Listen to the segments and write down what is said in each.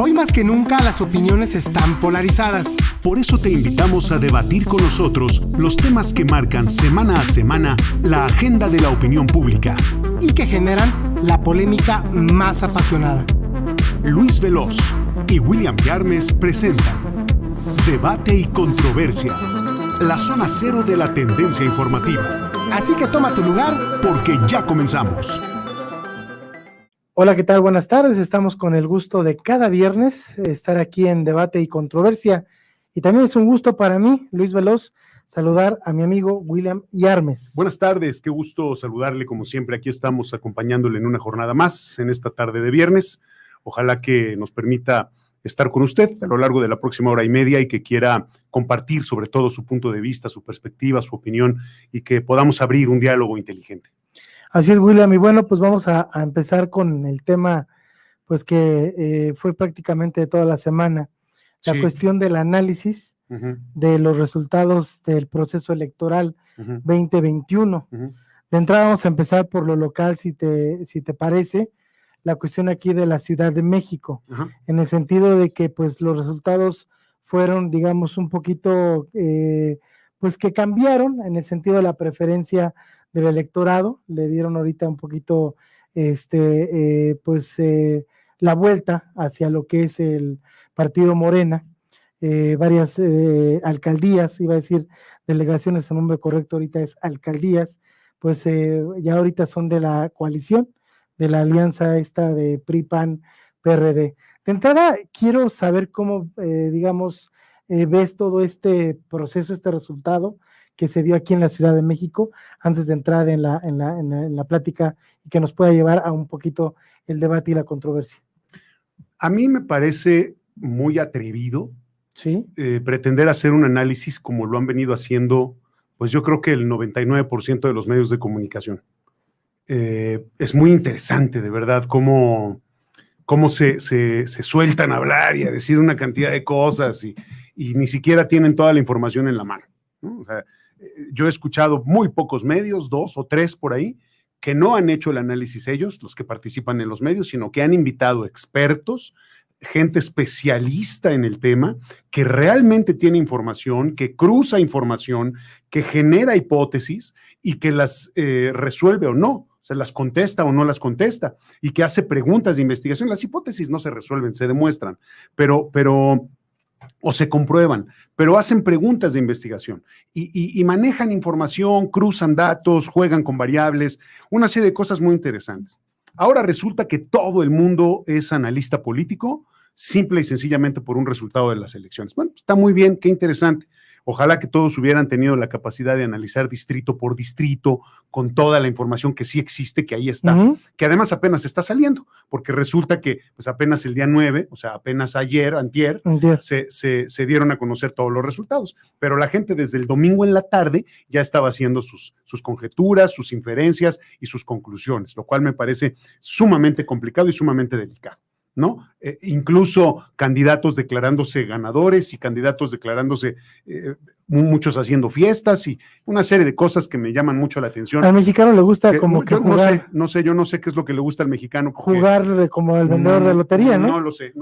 Hoy más que nunca las opiniones están polarizadas. Por eso te invitamos a debatir con nosotros los temas que marcan semana a semana la agenda de la opinión pública Y que generan la polémica más apasionada. Luis Veloz y William Yarmes presentan Debate y Controversia, la zona cero de la tendencia informativa. Así que toma tu lugar, porque ya comenzamos. Hola, ¿qué tal? Buenas tardes. Estamos con el gusto de cada viernes estar aquí en Debate y Controversia. Y también es un gusto para mí, Luis Veloz, saludar a mi amigo William Yarmes. Buenas tardes, qué gusto saludarle como siempre. Aquí estamos acompañándole en una jornada más, en esta tarde de viernes. Ojalá que nos permita estar con usted a lo largo de la próxima hora y media y que quiera compartir sobre todo su punto de vista, su perspectiva, su opinión y que podamos abrir un diálogo inteligente. Así es, William, y bueno, pues vamos a empezar con el tema, pues que fue prácticamente de toda la semana, la cuestión del análisis de los resultados del proceso electoral 2021. De entrada vamos a empezar por lo local, si te parece, la cuestión aquí de la Ciudad de México, en el sentido de que pues los resultados fueron, digamos, un poquito, pues que cambiaron en el sentido de la preferencia del electorado, le dieron ahorita un poquito la vuelta hacia lo que es el partido Morena, varias alcaldías, iba a decir delegaciones, el nombre correcto ahorita es alcaldías, pues ya ahorita son de la coalición, de la alianza esta de PRI, PAN, PRD. De entrada, quiero saber cómo, ves todo este proceso, este resultado que se dio aquí en la Ciudad de México, antes de entrar en la plática y que nos pueda llevar a un poquito el debate y la controversia. A mí me parece muy atrevido ¿sí? Pretender hacer un análisis como lo han venido haciendo, pues yo creo que el 99% de los medios de comunicación. Es muy interesante, de verdad, cómo se sueltan a hablar y a decir una cantidad de cosas y ni siquiera tienen toda la información en la mano, ¿no? O sea, yo he escuchado muy pocos medios, 2 o 3 por ahí, que no han hecho el análisis ellos, los que participan en los medios, sino que han invitado expertos, gente especialista en el tema, que realmente tiene información, que cruza información, que genera hipótesis y que las resuelve o no. Se las contesta o no las contesta, y que hace preguntas de investigación. Las hipótesis no se resuelven, se demuestran, pero o se comprueban, pero hacen preguntas de investigación y manejan información, cruzan datos, juegan con variables, una serie de cosas muy interesantes. Ahora resulta que todo el mundo es analista político, simple y sencillamente por un resultado de las elecciones. Bueno, está muy bien, qué interesante. Ojalá que todos hubieran tenido la capacidad de analizar distrito por distrito con toda la información que sí existe, que ahí está, que además apenas está saliendo, porque resulta que pues apenas el día 9, o sea, apenas antier, se dieron a conocer todos los resultados, pero la gente desde el domingo en la tarde ya estaba haciendo sus conjeturas, sus inferencias y sus conclusiones, lo cual me parece sumamente complicado y sumamente delicado, ¿no? Incluso candidatos declarándose ganadores y candidatos declarándose, muchos haciendo fiestas y una serie de cosas que me llaman mucho la atención. Al mexicano le gusta como que jugar. Yo no sé qué es lo que le gusta al mexicano. Jugar como el vendedor de lotería, ¿no? No lo sé.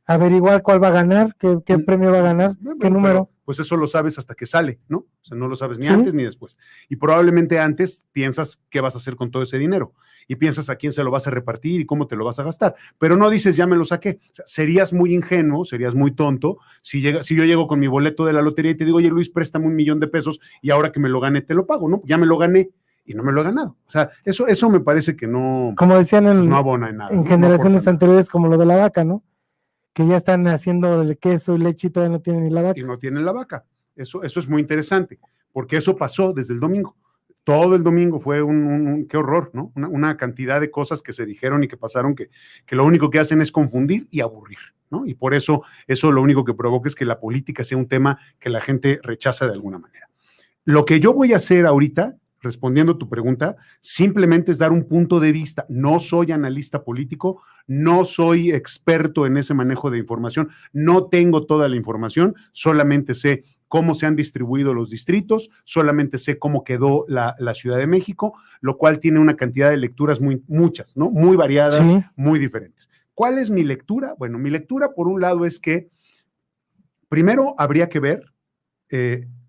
Averiguar cuál va a ganar, qué premio va a ganar, qué número. Pues eso lo sabes hasta que sale, ¿no? O sea, no lo sabes ni antes ni después. Y probablemente antes piensas qué vas a hacer con todo ese dinero y piensas a quién se lo vas a repartir y cómo te lo vas a gastar, pero no dices ya me lo saqué. O sea, serías muy ingenuo, serías muy tonto si yo llego con mi boleto de la lotería y te digo, oye Luis, préstame $1,000,000 y ahora que me lo gané te lo pago, ¿no? Ya me lo gané y no me lo he ganado. O sea, eso me parece que no, como decían pues no abona en nada. En generaciones anteriores, como lo de la vaca, ¿no? Que ya están haciendo el queso y leche y todavía no tienen ni la vaca. Y no tienen la vaca. Eso es muy interesante, porque eso pasó desde el domingo. Todo el domingo fue qué horror, ¿no? Una cantidad de cosas que se dijeron y que pasaron que lo único que hacen es confundir y aburrir, ¿no? Y por eso lo único que provoca es que la política sea un tema que la gente rechaza de alguna manera. Lo que yo voy a hacer ahorita, respondiendo a tu pregunta, simplemente es dar un punto de vista. No soy analista político, no soy experto en ese manejo de información, no tengo toda la información, solamente sé cómo se han distribuido los distritos, solamente sé cómo quedó la Ciudad de México, lo cual tiene una cantidad de lecturas muchas, ¿no? Muy variadas, muy diferentes. ¿Cuál es mi lectura? Bueno, mi lectura por un lado es que primero habría que ver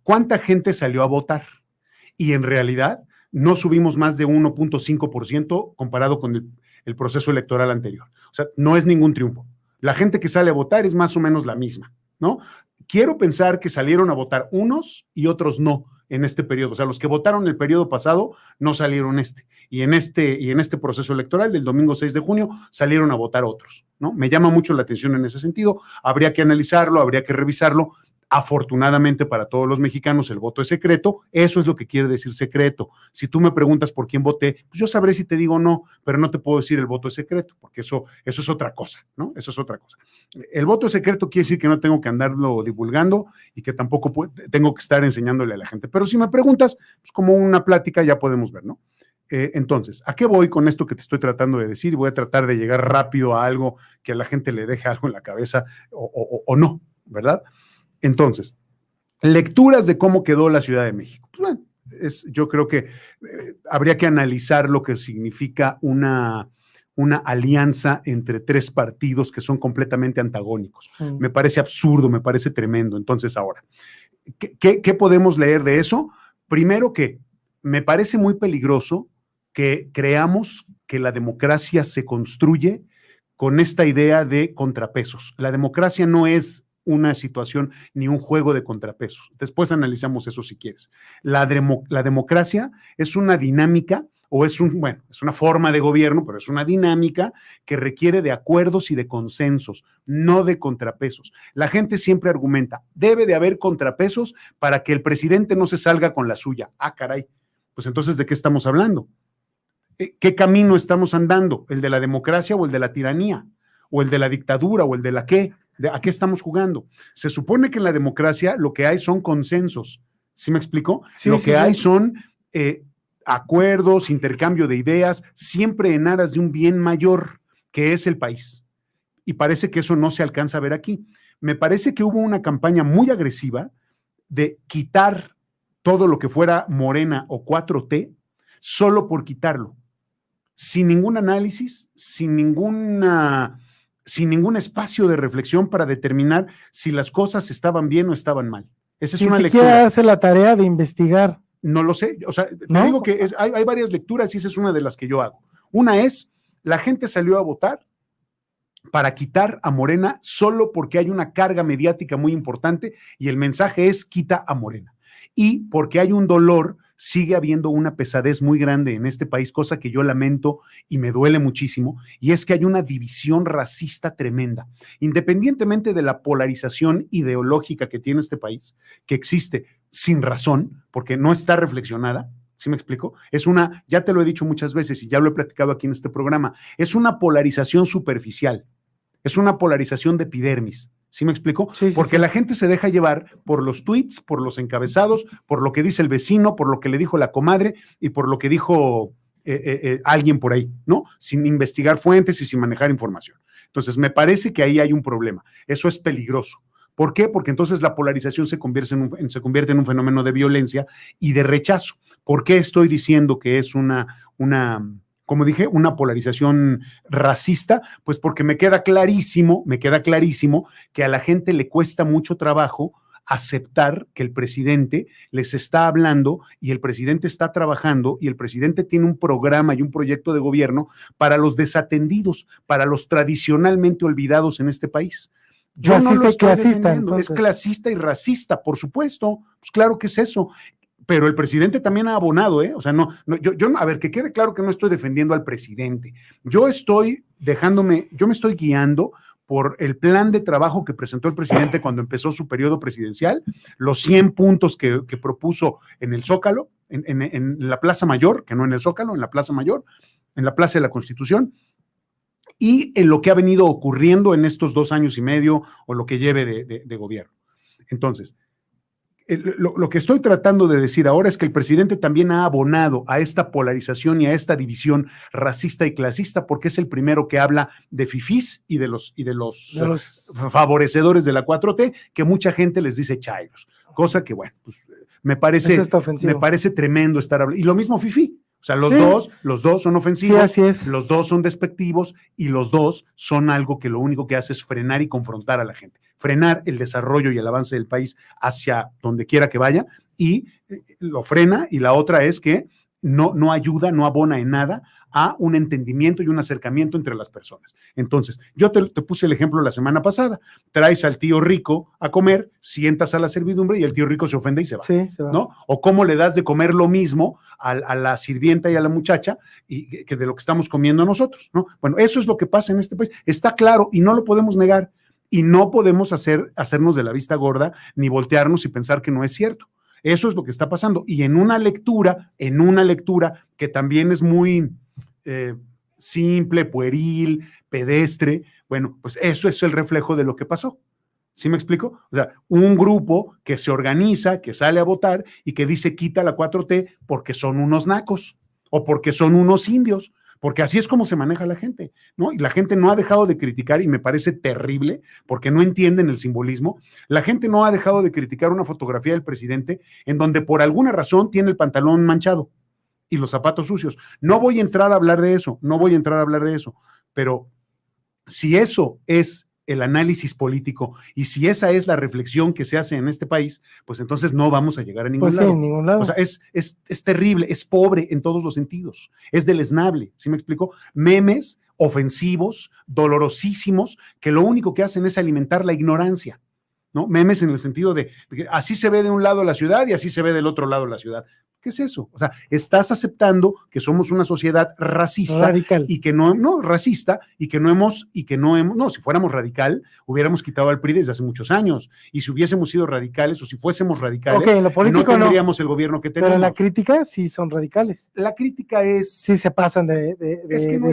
cuánta gente salió a votar y en realidad no subimos más de 1.5% comparado con el proceso electoral anterior. O sea, no es ningún triunfo. La gente que sale a votar es más o menos la misma, ¿no? Quiero pensar que salieron a votar unos y otros no en este periodo. O sea, los que votaron el periodo pasado no salieron y en este proceso electoral del domingo 6 de junio salieron a votar otros, ¿no? Me llama mucho la atención en ese sentido. Habría que analizarlo, habría que revisarlo. Afortunadamente para todos los mexicanos el voto es secreto, eso es lo que quiere decir secreto. Si tú me preguntas por quién voté, pues yo sabré si te digo no, pero no te puedo decir el voto es secreto, porque eso es otra cosa, ¿no? Eso es otra cosa. El voto es secreto quiere decir que no tengo que andarlo divulgando y que tampoco tengo que estar enseñándole a la gente, pero si me preguntas, pues como una plática ya podemos ver, ¿no? Entonces, ¿a qué voy con esto que te estoy tratando de decir? Voy a tratar de llegar rápido a algo que a la gente le deje algo en la cabeza o no, ¿verdad? Entonces, lecturas de cómo quedó la Ciudad de México. Pues bueno, yo creo que habría que analizar lo que significa una alianza entre tres partidos que son completamente antagónicos. Me parece absurdo, me parece tremendo. Entonces, ahora, ¿qué podemos leer de eso? Primero que me parece muy peligroso que creamos que la democracia se construye con esta idea de contrapesos. La democracia no es una situación ni un juego de contrapesos. Después analizamos eso si quieres. La democracia es una dinámica o es una forma de gobierno, pero es una dinámica que requiere de acuerdos y de consensos, no de contrapesos. La gente siempre argumenta, debe de haber contrapesos para que el presidente no se salga con la suya. Ah, caray. Pues entonces, ¿de qué estamos hablando? ¿Qué camino estamos andando? ¿El de la democracia o el de la tiranía? ¿O el de la dictadura o el de la qué? ¿A qué estamos jugando? Se supone que en la democracia lo que hay son consensos. ¿Sí me explico? Sí, lo sí, que sí. hay son acuerdos, intercambio de ideas, siempre en aras de un bien mayor, que es el país. Y parece que eso no se alcanza a ver aquí. Me parece que hubo una campaña muy agresiva de quitar todo lo que fuera Morena o 4T solo por quitarlo, sin ningún análisis, sin ningún espacio de reflexión para determinar si las cosas estaban bien o estaban mal. Esa es una lectura. Ni siquiera hace la tarea de investigar. No lo sé, o sea, te ¿No? digo que hay varias lecturas y esa es una de las que yo hago. Una es, la gente salió a votar para quitar a Morena solo porque hay una carga mediática muy importante y el mensaje es quita a Morena. Y porque hay un dolor, sigue habiendo una pesadez muy grande en este país, cosa que yo lamento y me duele muchísimo, y es que hay una división racista tremenda. Independientemente de la polarización ideológica que tiene este país, que existe sin razón, porque no está reflexionada, ¿sí me explico? Ya te lo he dicho muchas veces y ya lo he platicado aquí en este programa, es una polarización superficial, es una polarización de epidermis. ¿Sí me explico? Sí, porque sí. la gente se deja llevar por los tweets, por los encabezados, por lo que dice el vecino, por lo que le dijo la comadre y por lo que dijo alguien por ahí, ¿no? Sin investigar fuentes y sin manejar información. Entonces, me parece que ahí hay un problema. Eso es peligroso. ¿Por qué? Porque entonces la polarización se convierte en un fenómeno de violencia y de rechazo. ¿Por qué estoy diciendo que es como dije, una polarización racista? Pues porque me queda clarísimo que a la gente le cuesta mucho trabajo aceptar que el presidente les está hablando y el presidente está trabajando y el presidente tiene un programa y un proyecto de gobierno para los desatendidos, para los tradicionalmente olvidados en este país. Yo no lo estoy defendiendo, es clasista y racista, por supuesto, pues claro que es eso. Pero el presidente también ha abonado, ¿eh? O sea, a ver, que quede claro que no estoy defendiendo al presidente. Yo me estoy guiando por el plan de trabajo que presentó el presidente cuando empezó su periodo presidencial, los 100 puntos que propuso en el Zócalo, en la Plaza Mayor, que no en el Zócalo, en la Plaza Mayor, en la Plaza de la Constitución, y en lo que ha venido ocurriendo en estos 2 años y medio o lo que lleve de gobierno. Entonces, lo que estoy tratando de decir ahora es que el presidente también ha abonado a esta polarización y a esta división racista y clasista porque es el primero que habla de fifís y de los favorecedores de la 4T, que mucha gente les dice chairos, cosa que, bueno, pues me parece tremendo estar hablando. Y lo mismo fifí. O sea, los dos son ofensivos, así es. los dos son despectivos y los dos son algo que lo único que hace es frenar y confrontar a la gente, frenar el desarrollo y el avance del país hacia donde quiera que vaya y lo frena, y la otra es que no ayuda, no abona en nada a un entendimiento y un acercamiento entre las personas. Entonces, yo te puse el ejemplo la semana pasada, traes al tío rico a comer, sientas a la servidumbre y el tío rico se ofende y se va, sí, se va. ¿no? O cómo le das de comer lo mismo a la sirvienta y a la muchacha y que de lo que estamos comiendo nosotros, ¿no? Bueno, eso es lo que pasa en este país, está claro y no lo podemos negar y no podemos hacernos de la vista gorda ni voltearnos y pensar que no es cierto. Eso es lo que está pasando. Y en una lectura que también es muy simple, pueril, pedestre, bueno, pues eso es el reflejo de lo que pasó. ¿Sí me explico? O sea, un grupo que se organiza, que sale a votar y que dice quita la 4T porque son unos nacos o porque son unos indios, porque así es como se maneja la gente, ¿no? Y la gente no ha dejado de criticar, y me parece terrible, porque no entienden el simbolismo. La gente no ha dejado de criticar una fotografía del presidente en donde por alguna razón tiene el pantalón manchado y los zapatos sucios. No voy a entrar a hablar de eso, pero si eso es el análisis político y si esa es la reflexión que se hace en este país, pues entonces no vamos a llegar a ningún lado. Sí, en ningún lado. O sea, es terrible, es pobre en todos los sentidos, es deleznable, ¿sí me explico? Memes ofensivos, dolorosísimos, que lo único que hacen es alimentar la ignorancia, ¿no? Memes en el sentido de que así se ve de un lado la ciudad y así se ve del otro lado la ciudad. ¿Qué es eso? O sea, estás aceptando que somos una sociedad racista, radical, y que racista, y que no hemos, si fuéramos radical, hubiéramos quitado al PRI desde hace muchos años, y si hubiésemos sido radicales, o si fuésemos radicales, en lo político no tendríamos el gobierno que tenemos. Pero en la crítica sí son radicales. La crítica es... Sí se pasan de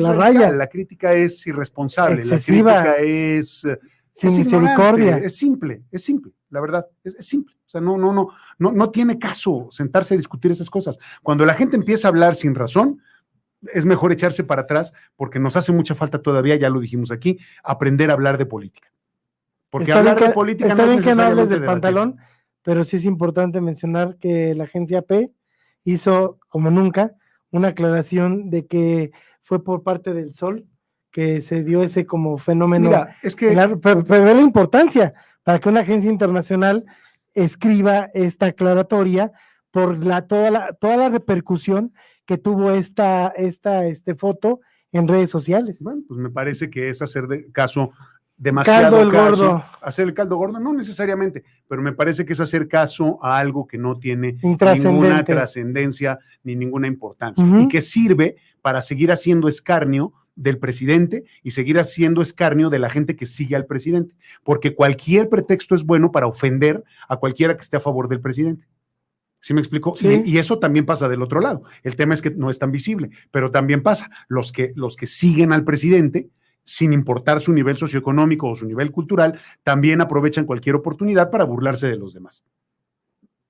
la raya. La crítica es irresponsable, excesiva, la crítica es... sin misericordia. Es simple, la verdad, es simple. O sea, no tiene caso sentarse a discutir esas cosas. Cuando la gente empieza a hablar sin razón, es mejor echarse para atrás, porque nos hace mucha falta todavía, ya lo dijimos aquí, aprender a hablar de política. Porque hablar de política está no bien es que no hables necesariamente del pantalón, pero sí es importante mencionar que la agencia P hizo, como nunca, una aclaración de que fue por parte del Sol que se dio ese como fenómeno. Mira, es que... Pero ve la importancia para que una agencia internacional escriba esta aclaratoria por toda la repercusión que tuvo esta foto en redes sociales. Bueno, pues me parece que es hacer demasiado caso. Hacer el caldo gordo, no necesariamente, pero me parece que es hacer caso a algo que no tiene ninguna trascendencia ni ninguna importancia, y que sirve para seguir haciendo escarnio del presidente y seguir haciendo escarnio de la gente que sigue al presidente, porque cualquier pretexto es bueno para ofender a cualquiera que esté a favor del presidente. ¿Sí me explico? Sí. Y eso también pasa del otro lado. El tema es que no es tan visible, pero también pasa. Los que siguen al presidente, sin importar su nivel socioeconómico o su nivel cultural, también aprovechan cualquier oportunidad para burlarse de los demás.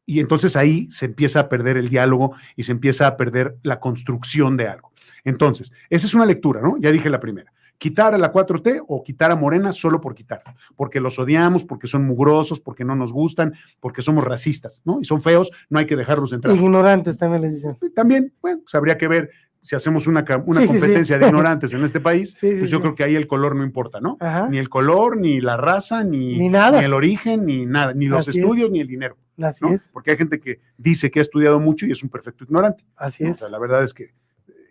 Y entonces ahí se empieza a perder el diálogo y se empieza a perder la construcción de algo. Entonces, esa es una lectura, ¿no? Ya dije la primera. Quitar a la 4T o quitar a Morena solo por quitarla, porque los odiamos, porque son mugrosos, porque no nos gustan, porque somos racistas, ¿no? Y son feos, no hay que dejarlos entrar. Ignorantes también les dicen. También, bueno, pues habría que ver si hacemos una competencia de ignorantes en este país, pues yo creo que ahí el color no importa, ¿no? Ajá. Ni el color, ni la raza, ni nada, ni el origen, ni nada, ni los estudios, ni el dinero. Así ¿no? es. Porque hay gente que dice que ha estudiado mucho y es un perfecto ignorante. Así ¿no? es. O sea, la verdad es que,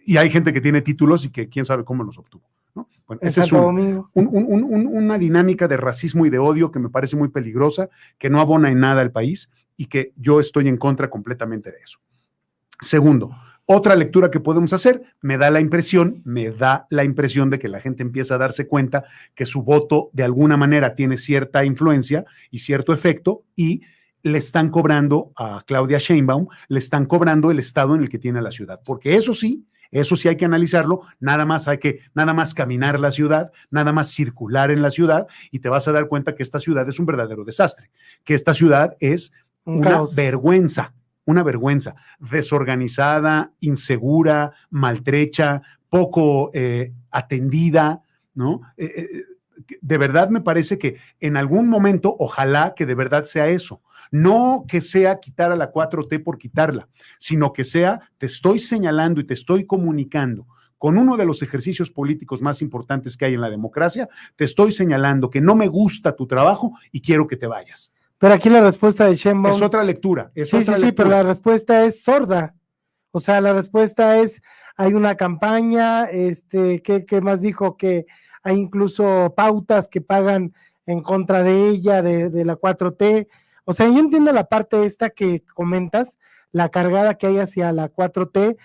y hay gente que tiene títulos y que quién sabe cómo los obtuvo, ¿no? Bueno, esa es una dinámica de racismo y de odio que me parece muy peligrosa, que no abona en nada al país y que yo estoy en contra completamente de eso. Segundo, otra lectura que podemos hacer, me da la impresión de que la gente empieza a darse cuenta que su voto de alguna manera tiene cierta influencia y cierto efecto, y le están cobrando a Claudia Sheinbaum, le están cobrando el estado en el que tiene la ciudad, porque eso sí hay que analizarlo, nada más caminar la ciudad, nada más circular en la ciudad, y te vas a dar cuenta que esta ciudad es un verdadero desastre, que esta ciudad es una vergüenza, desorganizada, insegura, maltrecha, poco atendida, ¿no? de verdad me parece que en algún momento, ojalá que de verdad sea eso. No que sea quitar a la 4T por quitarla, sino que sea, te estoy señalando y te estoy comunicando con uno de los ejercicios políticos más importantes que hay en la democracia, te estoy señalando que no me gusta tu trabajo y quiero que te vayas. Pero aquí la respuesta de Sheinbaum... Es otra lectura. Sí, pero la respuesta es sorda. O sea, la respuesta es, hay una campaña, ¿qué más dijo? Que hay incluso pautas que pagan en contra de ella, de la 4T. O sea, yo entiendo la parte esta que comentas, la cargada que hay hacia la 4T,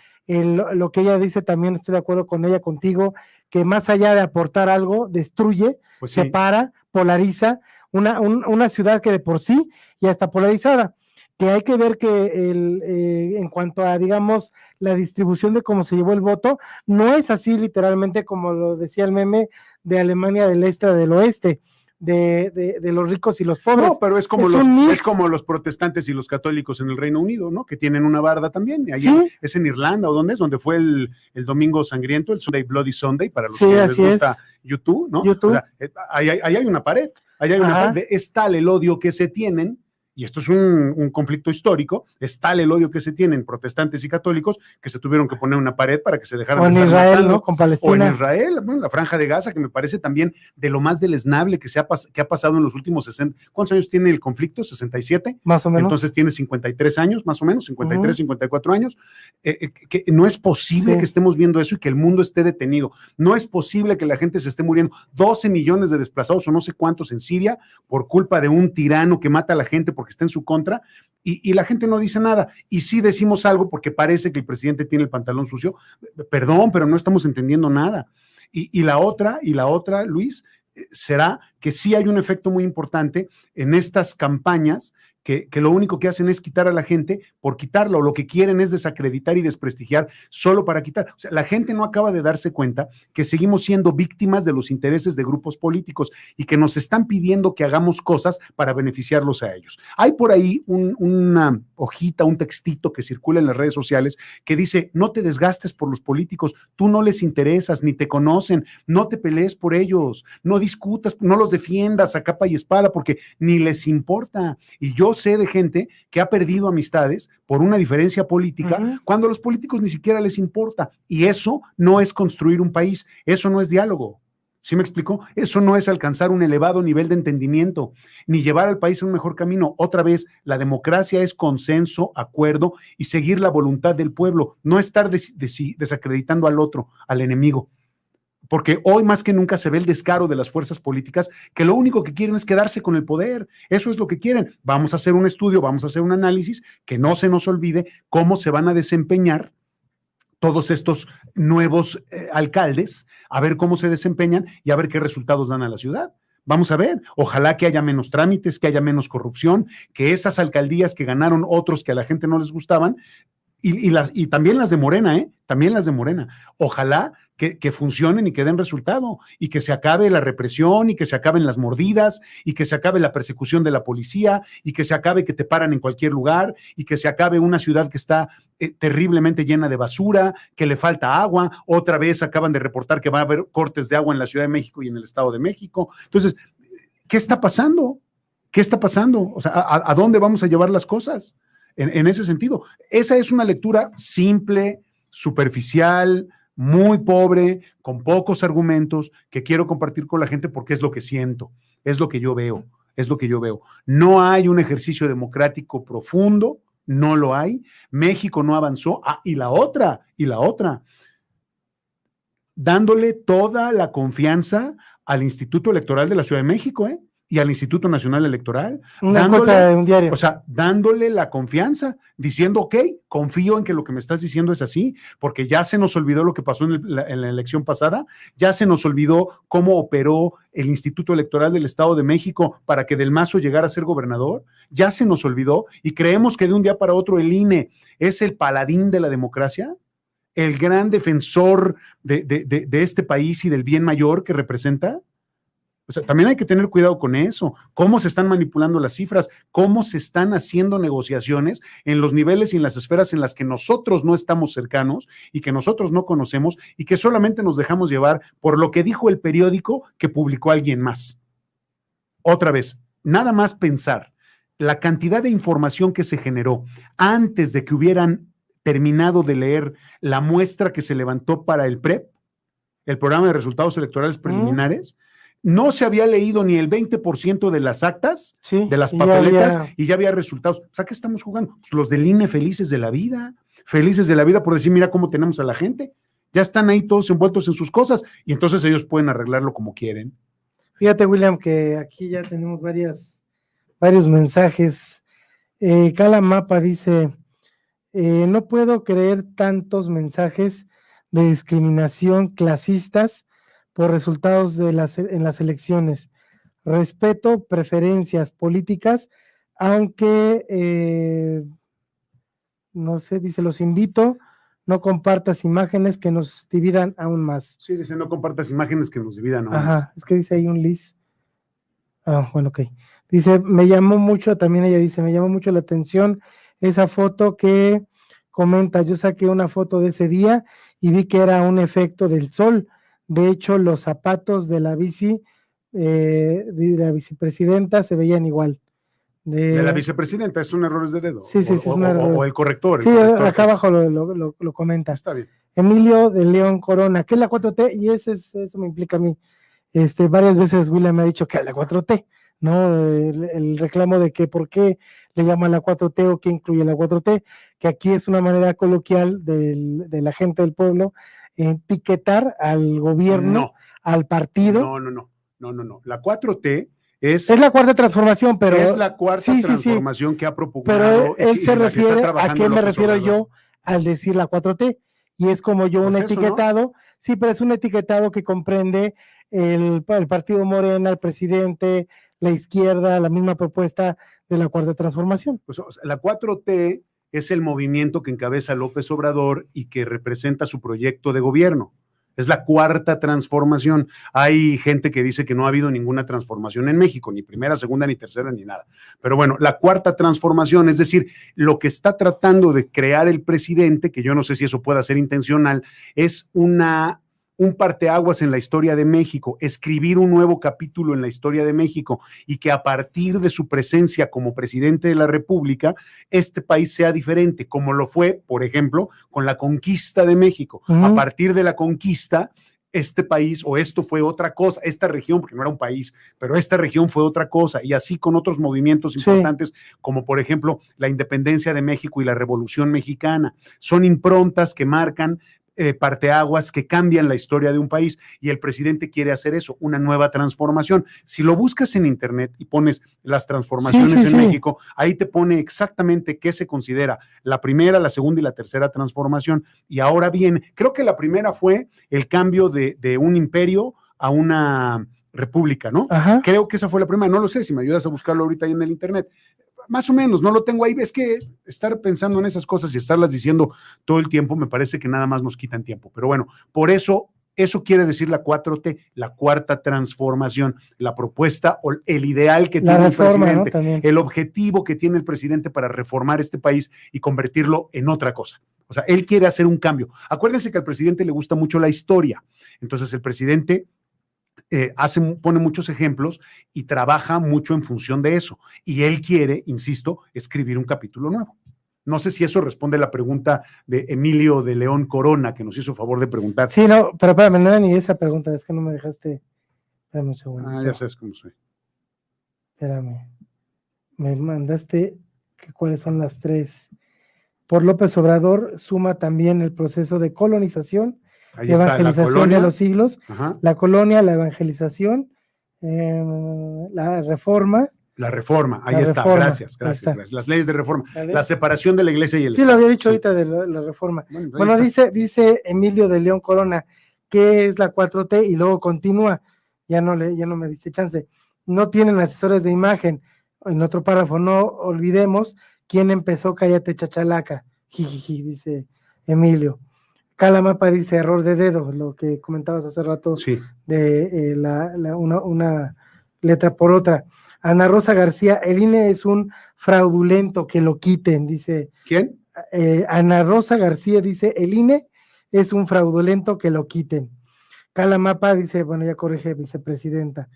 lo que ella dice también, estoy de acuerdo con ella, contigo, que más allá de aportar algo, destruye, pues sí, separa, polariza una ciudad que de por sí ya está polarizada, que hay que ver que en cuanto a, digamos, la distribución de cómo se llevó el voto, no es así literalmente como lo decía el meme de Alemania del Este del Oeste, de los ricos y los pobres. No, pero es como los protestantes y los católicos en el Reino Unido, ¿no? Que tienen una barda también. Ahí ¿sí? Es en Irlanda, ¿o dónde es? Donde fue el Domingo Sangriento, el Sunday Bloody Sunday, para los que les gusta YouTube, ¿no? YouTube. O sea, ahí hay una pared. Ahí hay una pared. Es tal el odio que se tienen, y esto es un conflicto histórico, es tal el odio que se tienen protestantes y católicos que se tuvieron que poner una pared para que se dejaran de estar Israel, matando. ¿No? Con Palestina. O en Israel, bueno, la Franja de Gaza, que me parece también de lo más deleznable que ha pasado en los últimos 60. ¿Cuántos años tiene el conflicto? ¿67? Más o menos. Entonces tiene 53 años, más o menos, 53, 54 años. Que no es posible que estemos viendo eso y que el mundo esté detenido. No es posible que la gente se esté muriendo. 12 millones de desplazados o no sé cuántos en Siria por culpa de un tirano que mata a la gente porque está en su contra, y la gente no dice nada, y sí decimos algo porque parece que el presidente tiene el pantalón sucio. Perdón, pero no estamos entendiendo nada. Y la otra, Luis, será que sí hay un efecto muy importante en estas campañas que lo único que hacen es quitar a la gente por quitarla, o lo que quieren es desacreditar y desprestigiar solo para quitar. O sea, la gente no acaba de darse cuenta que seguimos siendo víctimas de los intereses de grupos políticos y que nos están pidiendo que hagamos cosas para beneficiarlos a ellos. Hay por ahí una hojita, un textito que circula en las redes sociales que dice: no te desgastes por los políticos, tú no les interesas, ni te conocen, no te pelees por ellos, no discutas, no los defiendas a capa y espada porque ni les importa. Y yo sé de gente que ha perdido amistades por una diferencia política cuando a los políticos ni siquiera les importa, y eso no es construir un país, eso no es diálogo. ¿Sí me explicó? Eso no es alcanzar un elevado nivel de entendimiento, ni llevar al país a un mejor camino. Otra vez, la democracia es consenso, acuerdo y seguir la voluntad del pueblo, no estar desacreditando al otro, al enemigo. Porque hoy más que nunca se ve el descaro de las fuerzas políticas que lo único que quieren es quedarse con el poder. Eso es lo que quieren. Vamos a hacer un estudio, vamos a hacer un análisis, que no se nos olvide cómo se van a desempeñar todos estos nuevos alcaldes, a ver cómo se desempeñan y a ver qué resultados dan a la ciudad. Vamos a ver, ojalá que haya menos trámites, que haya menos corrupción, que esas alcaldías que ganaron otros que a la gente no les gustaban, y también las de Morena, también las de Morena. Ojalá que funcionen y que den resultado, y que se acabe la represión, y que se acaben las mordidas, y que se acabe la persecución de la policía, y que se acabe que te paran en cualquier lugar, y que se acabe una ciudad que está terriblemente llena de basura, que le falta agua. Otra vez acaban de reportar que va a haber cortes de agua en la Ciudad de México y en el Estado de México. Entonces, ¿qué está pasando? ¿Qué está pasando? O sea, ¿a dónde vamos a llevar las cosas? En ese sentido, esa es una lectura simple, superficial, muy pobre, con pocos argumentos, que quiero compartir con la gente porque es lo que siento, es lo que yo veo, es lo que yo veo. No hay un ejercicio democrático profundo, no lo hay. México no avanzó. Y la otra, dándole toda la confianza al Instituto Electoral de la Ciudad de México, y al Instituto Nacional Electoral, una cosa de un diario. O sea, dándole la confianza, diciendo: ok, confío en que lo que me estás diciendo es así, porque ya se nos olvidó lo que pasó en la elección pasada, ya se nos olvidó cómo operó el Instituto Electoral del Estado de México para que Del Mazo llegara a ser gobernador, ya se nos olvidó, y creemos que de un día para otro el INE es el paladín de la democracia, el gran defensor de este país y del bien mayor que representa. O sea, también hay que tener cuidado con eso, cómo se están manipulando las cifras, cómo se están haciendo negociaciones en los niveles y en las esferas en las que nosotros no estamos cercanos y que nosotros no conocemos y que solamente nos dejamos llevar por lo que dijo el periódico que publicó alguien más. Otra vez, nada más pensar la cantidad de información que se generó antes de que hubieran terminado de leer la muestra que se levantó para el PREP, el programa de resultados electorales preliminares, no se había leído ni el 20% de las actas, de las papeletas, y ya había resultados. O sea, ¿qué estamos jugando? Pues los del INE felices de la vida por decir, mira cómo tenemos a la gente, ya están ahí todos envueltos en sus cosas, y entonces ellos pueden arreglarlo como quieren. Fíjate, William, que aquí ya tenemos varios mensajes. Cala Mapa dice, no puedo creer tantos mensajes de discriminación clasistas por resultados en las elecciones. Respeto preferencias políticas, aunque, no sé, dice, los invito, no compartas imágenes que nos dividan aún más. Sí, dice, no compartas imágenes que nos dividan aún más. Ajá, es que dice ahí un list. Bueno, ok. Dice, también ella dice, me llamó mucho la atención esa foto que comenta, yo saqué una foto de ese día y vi que era un efecto del sol. De hecho, los zapatos de la vicepresidenta se veían igual. De la vicepresidenta, son errores de dedo. Sí, es un error. O el corrector. Sí, acá abajo lo comenta. Está bien. Emilio de León Corona, ¿qué es la 4T? Y eso me implica a mí. Varias veces William me ha dicho que es la 4T, ¿no? El reclamo de que por qué le llaman la 4T o qué incluye la 4T, que aquí es una manera coloquial de la gente del pueblo etiquetar al gobierno, al partido. No. La 4T es la cuarta transformación, pero es la cuarta transformación que ha propugnado. Pero él se refiere a qué me refiero yo al decir la 4T, y es como yo un etiquetado, ¿no? Sí, pero es un etiquetado que comprende el partido Morena, el presidente, la izquierda, la misma propuesta de la cuarta transformación. Pues, o sea, la 4T es el movimiento que encabeza López Obrador y que representa su proyecto de gobierno. Es la cuarta transformación. Hay gente que dice que no ha habido ninguna transformación en México, ni primera, segunda, ni tercera, ni nada. Pero bueno, la cuarta transformación, es decir, lo que está tratando de crear el presidente, que yo no sé si eso pueda ser intencional, es un parteaguas en la historia de México, escribir un nuevo capítulo en la historia de México y que a partir de su presencia como presidente de la República, este país sea diferente, como lo fue, por ejemplo, con la conquista de México. A partir de la conquista, este país o esto fue otra cosa, esta región, porque no era un país, pero esta región fue otra cosa, y así con otros movimientos importantes, como por ejemplo la independencia de México y la Revolución Mexicana. Son improntas que marcan parteaguas que cambian la historia de un país, y el presidente quiere hacer eso, una nueva transformación. Si lo buscas en internet y pones las transformaciones en México, ahí te pone exactamente qué se considera la primera, la segunda y la tercera transformación. Y ahora bien, creo que la primera fue el cambio de un imperio a una república, ¿no? Ajá. Creo que esa fue la primera, no lo sé, si me ayudas a buscarlo ahorita ahí en el internet. Más o menos, no lo tengo ahí. Es que estar pensando en esas cosas y estarlas diciendo todo el tiempo me parece que nada más nos quitan tiempo. Pero bueno, por eso quiere decir la 4T, la cuarta transformación, la propuesta o el ideal que tiene el presidente, ¿no? El objetivo que tiene el presidente para reformar este país y convertirlo en otra cosa. O sea, él quiere hacer un cambio. Acuérdense que al presidente le gusta mucho la historia. Entonces el presidente pone muchos ejemplos y trabaja mucho en función de eso. Y él quiere, insisto, escribir un capítulo nuevo. No sé si eso responde a la pregunta de Emilio de León Corona, que nos hizo favor de preguntar. Sí, no, pero espérame, no era ni esa pregunta, es que no me dejaste. Espérame un segundo. Ya sabes cómo soy. Espérame. Me mandaste cuáles son las tres. Por López Obrador suma también el proceso de colonización, ahí está, evangelización de los siglos, ajá, la colonia, la evangelización, la reforma. La reforma, ahí está, gracias. Las leyes de reforma, la separación de la iglesia y el Estado. Sí, lo había dicho ahorita de la reforma. Bueno, dice Emilio de León Corona, ¿qué es la 4T? Y luego continúa, ya no me diste chance. No tienen asesores de imagen. En otro párrafo, no olvidemos quién empezó Cállate Chachalaca, jijiji, dice Emilio. Calamapa dice error de dedo, lo que comentabas hace rato, sí, de una letra por otra. Ana Rosa García, el INE es un fraudulento, que lo quiten, dice. ¿Quién? Ana Rosa García dice, el INE es un fraudulento, que lo quiten. Cala Mapa dice, bueno, ya corrige, vicepresidenta.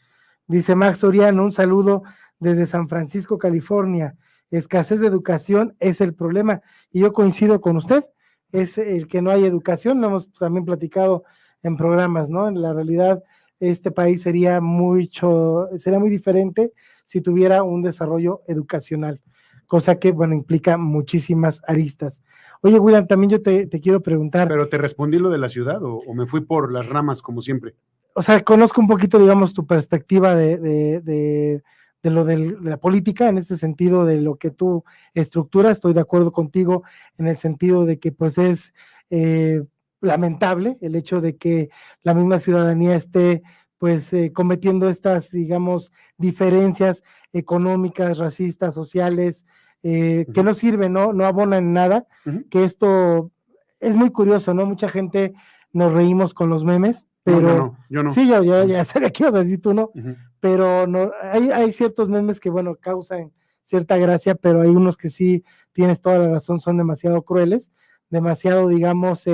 Dice Max Soriano, un saludo desde San Francisco, California. Escasez de educación es el problema. Y yo coincido con usted, es el que no hay educación, lo hemos también platicado en programas, ¿no? En la realidad, este país sería muy diferente si tuviera un desarrollo educacional, cosa que, bueno, implica muchísimas aristas. Oye, William, también yo te quiero preguntar. ¿Pero te respondí lo de la ciudad o me fui por las ramas como siempre? O sea, conozco un poquito, digamos, tu perspectiva de lo de la política, en este sentido de lo que tú estructuras. Estoy de acuerdo contigo en el sentido de que pues es lamentable el hecho de que la misma ciudadanía esté pues cometiendo estas, digamos, diferencias económicas, racistas, sociales, que no sirven, no abonan en nada, que esto es muy curioso, ¿no? Mucha gente nos reímos con los memes, pero yo no. Sí, ya sabía que ibas a decir tú, ¿no? Pero no, hay ciertos memes que, bueno, causan cierta gracia, pero hay unos que sí, tienes toda la razón, son demasiado crueles, demasiado, digamos,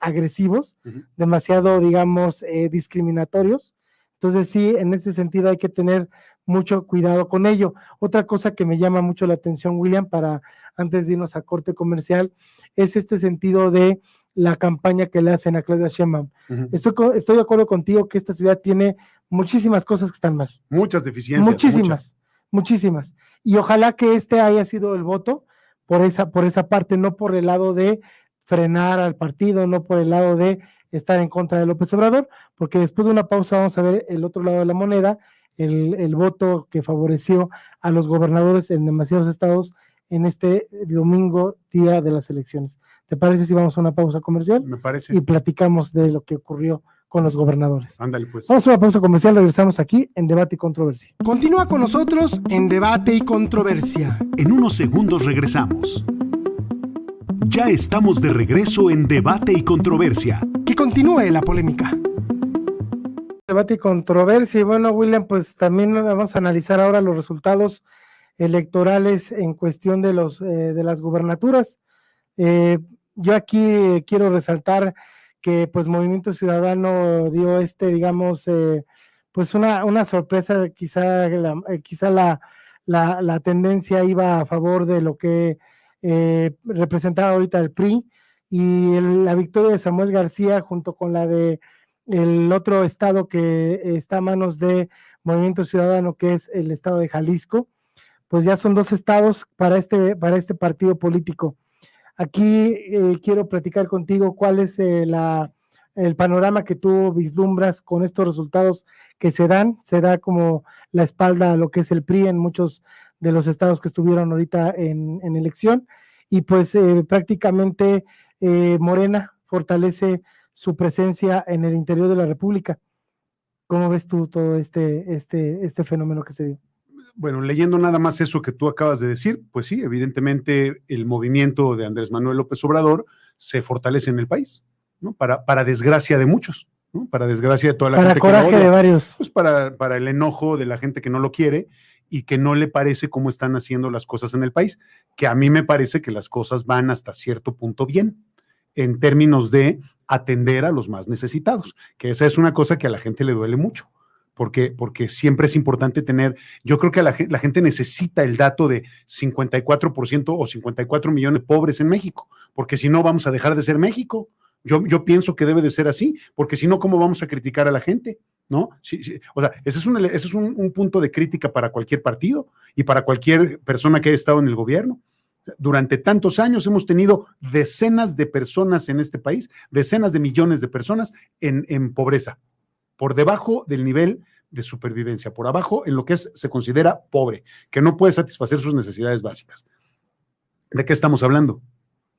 agresivos, demasiado, digamos, discriminatorios. Entonces sí, en este sentido hay que tener mucho cuidado con ello. Otra cosa que me llama mucho la atención, William, para antes de irnos a corte comercial, es este sentido de la campaña que le hacen a Claudia Sheinbaum. Estoy de acuerdo contigo que esta ciudad tiene muchísimas cosas que están mal. Muchas deficiencias. Muchísimas. Y ojalá que este haya sido el voto por esa parte, no por el lado de frenar al partido, no por el lado de estar en contra de López Obrador, porque después de una pausa vamos a ver el otro lado de la moneda, el voto que favoreció a los gobernadores en demasiados estados en este domingo, día de las elecciones. ¿Te parece si vamos a una pausa comercial? Me parece. Y platicamos de lo que ocurrió con los gobernadores. Ándale, pues. Vamos a una pausa comercial, regresamos aquí en Debate y Controversia. Continúa con nosotros en Debate y Controversia. En unos segundos regresamos. Ya estamos de regreso en Debate y Controversia. Que continúe la polémica. Debate y Controversia. Y bueno, William, pues también vamos a analizar ahora los resultados electorales en cuestión de las gubernaturas. Yo aquí quiero resaltar que pues Movimiento Ciudadano dio digamos, pues una sorpresa, quizá la tendencia iba a favor de lo que representaba ahorita el PRI, y la victoria de Samuel García junto con la de el otro estado que está a manos de Movimiento Ciudadano, que es el estado de Jalisco, pues ya son 2 estados para este partido político. Aquí quiero platicar contigo cuál es el panorama que tú vislumbras con estos resultados que se da como la espalda a lo que es el PRI en muchos de los estados que estuvieron ahorita en elección, y pues prácticamente Morena fortalece su presencia en el interior de la República. ¿Cómo ves tú todo este fenómeno que se dio? Bueno, leyendo nada más eso que tú acabas de decir, pues sí, evidentemente el movimiento de Andrés Manuel López Obrador se fortalece en el país, ¿no? Para desgracia de muchos, ¿no? Para desgracia de toda la gente que lo odia. Para coraje de varios. Pues para el enojo de la gente que no lo quiere y que no le parece cómo están haciendo las cosas en el país, que a mí me parece que las cosas van hasta cierto punto bien, en términos de atender a los más necesitados, que esa es una cosa que a la gente le duele mucho. Porque siempre es importante tener, yo creo que la gente necesita el dato de 54% o 54 millones de pobres en México, porque si no vamos a dejar de ser México. Yo pienso que debe de ser así, porque si no, ¿cómo vamos a criticar a la gente? ¿No? Sí, o sea, ese es un punto de crítica para cualquier partido y para cualquier persona que haya estado en el gobierno. Durante tantos años hemos tenido decenas de personas en este país, decenas de millones de personas en pobreza, por debajo del nivel de supervivencia, por abajo en lo que se considera pobre, que no puede satisfacer sus necesidades básicas. ¿De qué estamos hablando?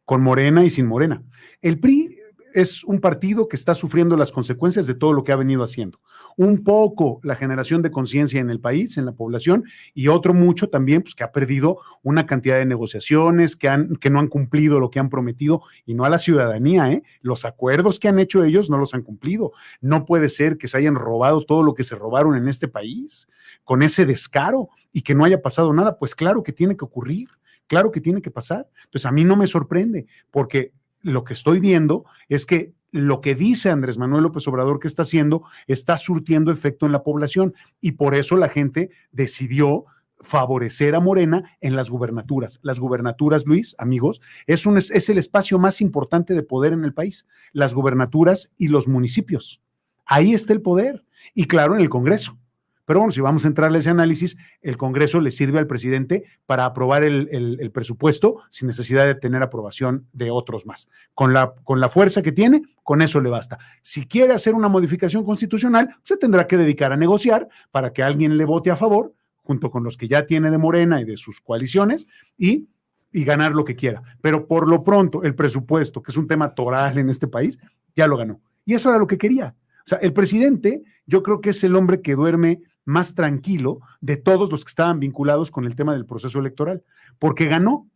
Con Morena y sin Morena. El PRI es un partido que está sufriendo las consecuencias de todo lo que ha venido haciendo. Un poco la generación de conciencia en el país, en la población, y otro mucho también, pues que ha perdido una cantidad de negociaciones, que no han cumplido lo que han prometido, y no a la ciudadanía, ¿eh? Los acuerdos que han hecho ellos no los han cumplido. No puede ser que se hayan robado todo lo que se robaron en este país, con ese descaro, y que no haya pasado nada. Pues claro que tiene que ocurrir, claro que tiene que pasar. Entonces a mí no me sorprende, porque lo que estoy viendo es que lo que dice Andrés Manuel López Obrador que está haciendo está surtiendo efecto en la población, y por eso la gente decidió favorecer a Morena en las gubernaturas. Las gubernaturas, Luis, amigos, es el espacio más importante de poder en el país, las gubernaturas y los municipios. Ahí está el poder, y claro, en el Congreso. Pero bueno, si vamos a entrarle a ese análisis, el Congreso le sirve al presidente para aprobar el presupuesto sin necesidad de tener aprobación de otros más. Con la fuerza que tiene, con eso le basta. Si quiere hacer una modificación constitucional, se tendrá que dedicar a negociar para que alguien le vote a favor, junto con los que ya tiene de Morena y de sus coaliciones, y ganar lo que quiera. Pero por lo pronto, el presupuesto, que es un tema toral en este país, ya lo ganó. Y eso era lo que quería. O sea, el presidente, yo creo que es el hombre que duerme más tranquilo de todos los que estaban vinculados con el tema del proceso electoral, porque ganó